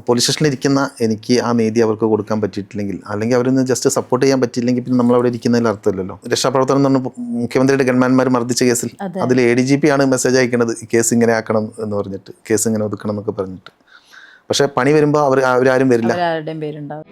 പോലീസ് സ്റ്റേഷനിലിരിക്കുന്ന എനിക്ക് ആ നീതി അവർക്ക് കൊടുക്കാൻ പറ്റിയിട്ടില്ലെങ്കിൽ, അല്ലെങ്കിൽ അവരൊന്ന് ജസ്റ്റ് സപ്പോർട്ട് ചെയ്യാൻ പറ്റിയില്ലെങ്കിൽ പിന്നെ നമ്മളവിടെ ഇരിക്കുന്നതിൽ അർത്ഥമില്ലല്ലോ. രക്ഷാപ്രവർത്തനം എന്ന് പറഞ്ഞാൽ മുഖ്യമന്ത്രിയുടെ ഗൺമാന്മാർ മർദ്ദിച്ച കേസിൽ അതിൽ ADGP ആണ് മെസ്സേജ് അയക്കുന്നത്, ഈ കേസ് ഇങ്ങനെ ആക്കണം എന്ന് പറഞ്ഞിട്ട്, കേസ് ഇങ്ങനെ ഒതുക്കണം എന്നൊക്കെ പറഞ്ഞിട്ട്. പക്ഷേ പണി വരുമ്പോൾ അവരാരും വരില്ല. ആരുടെയും പേരുണ്ടാവും.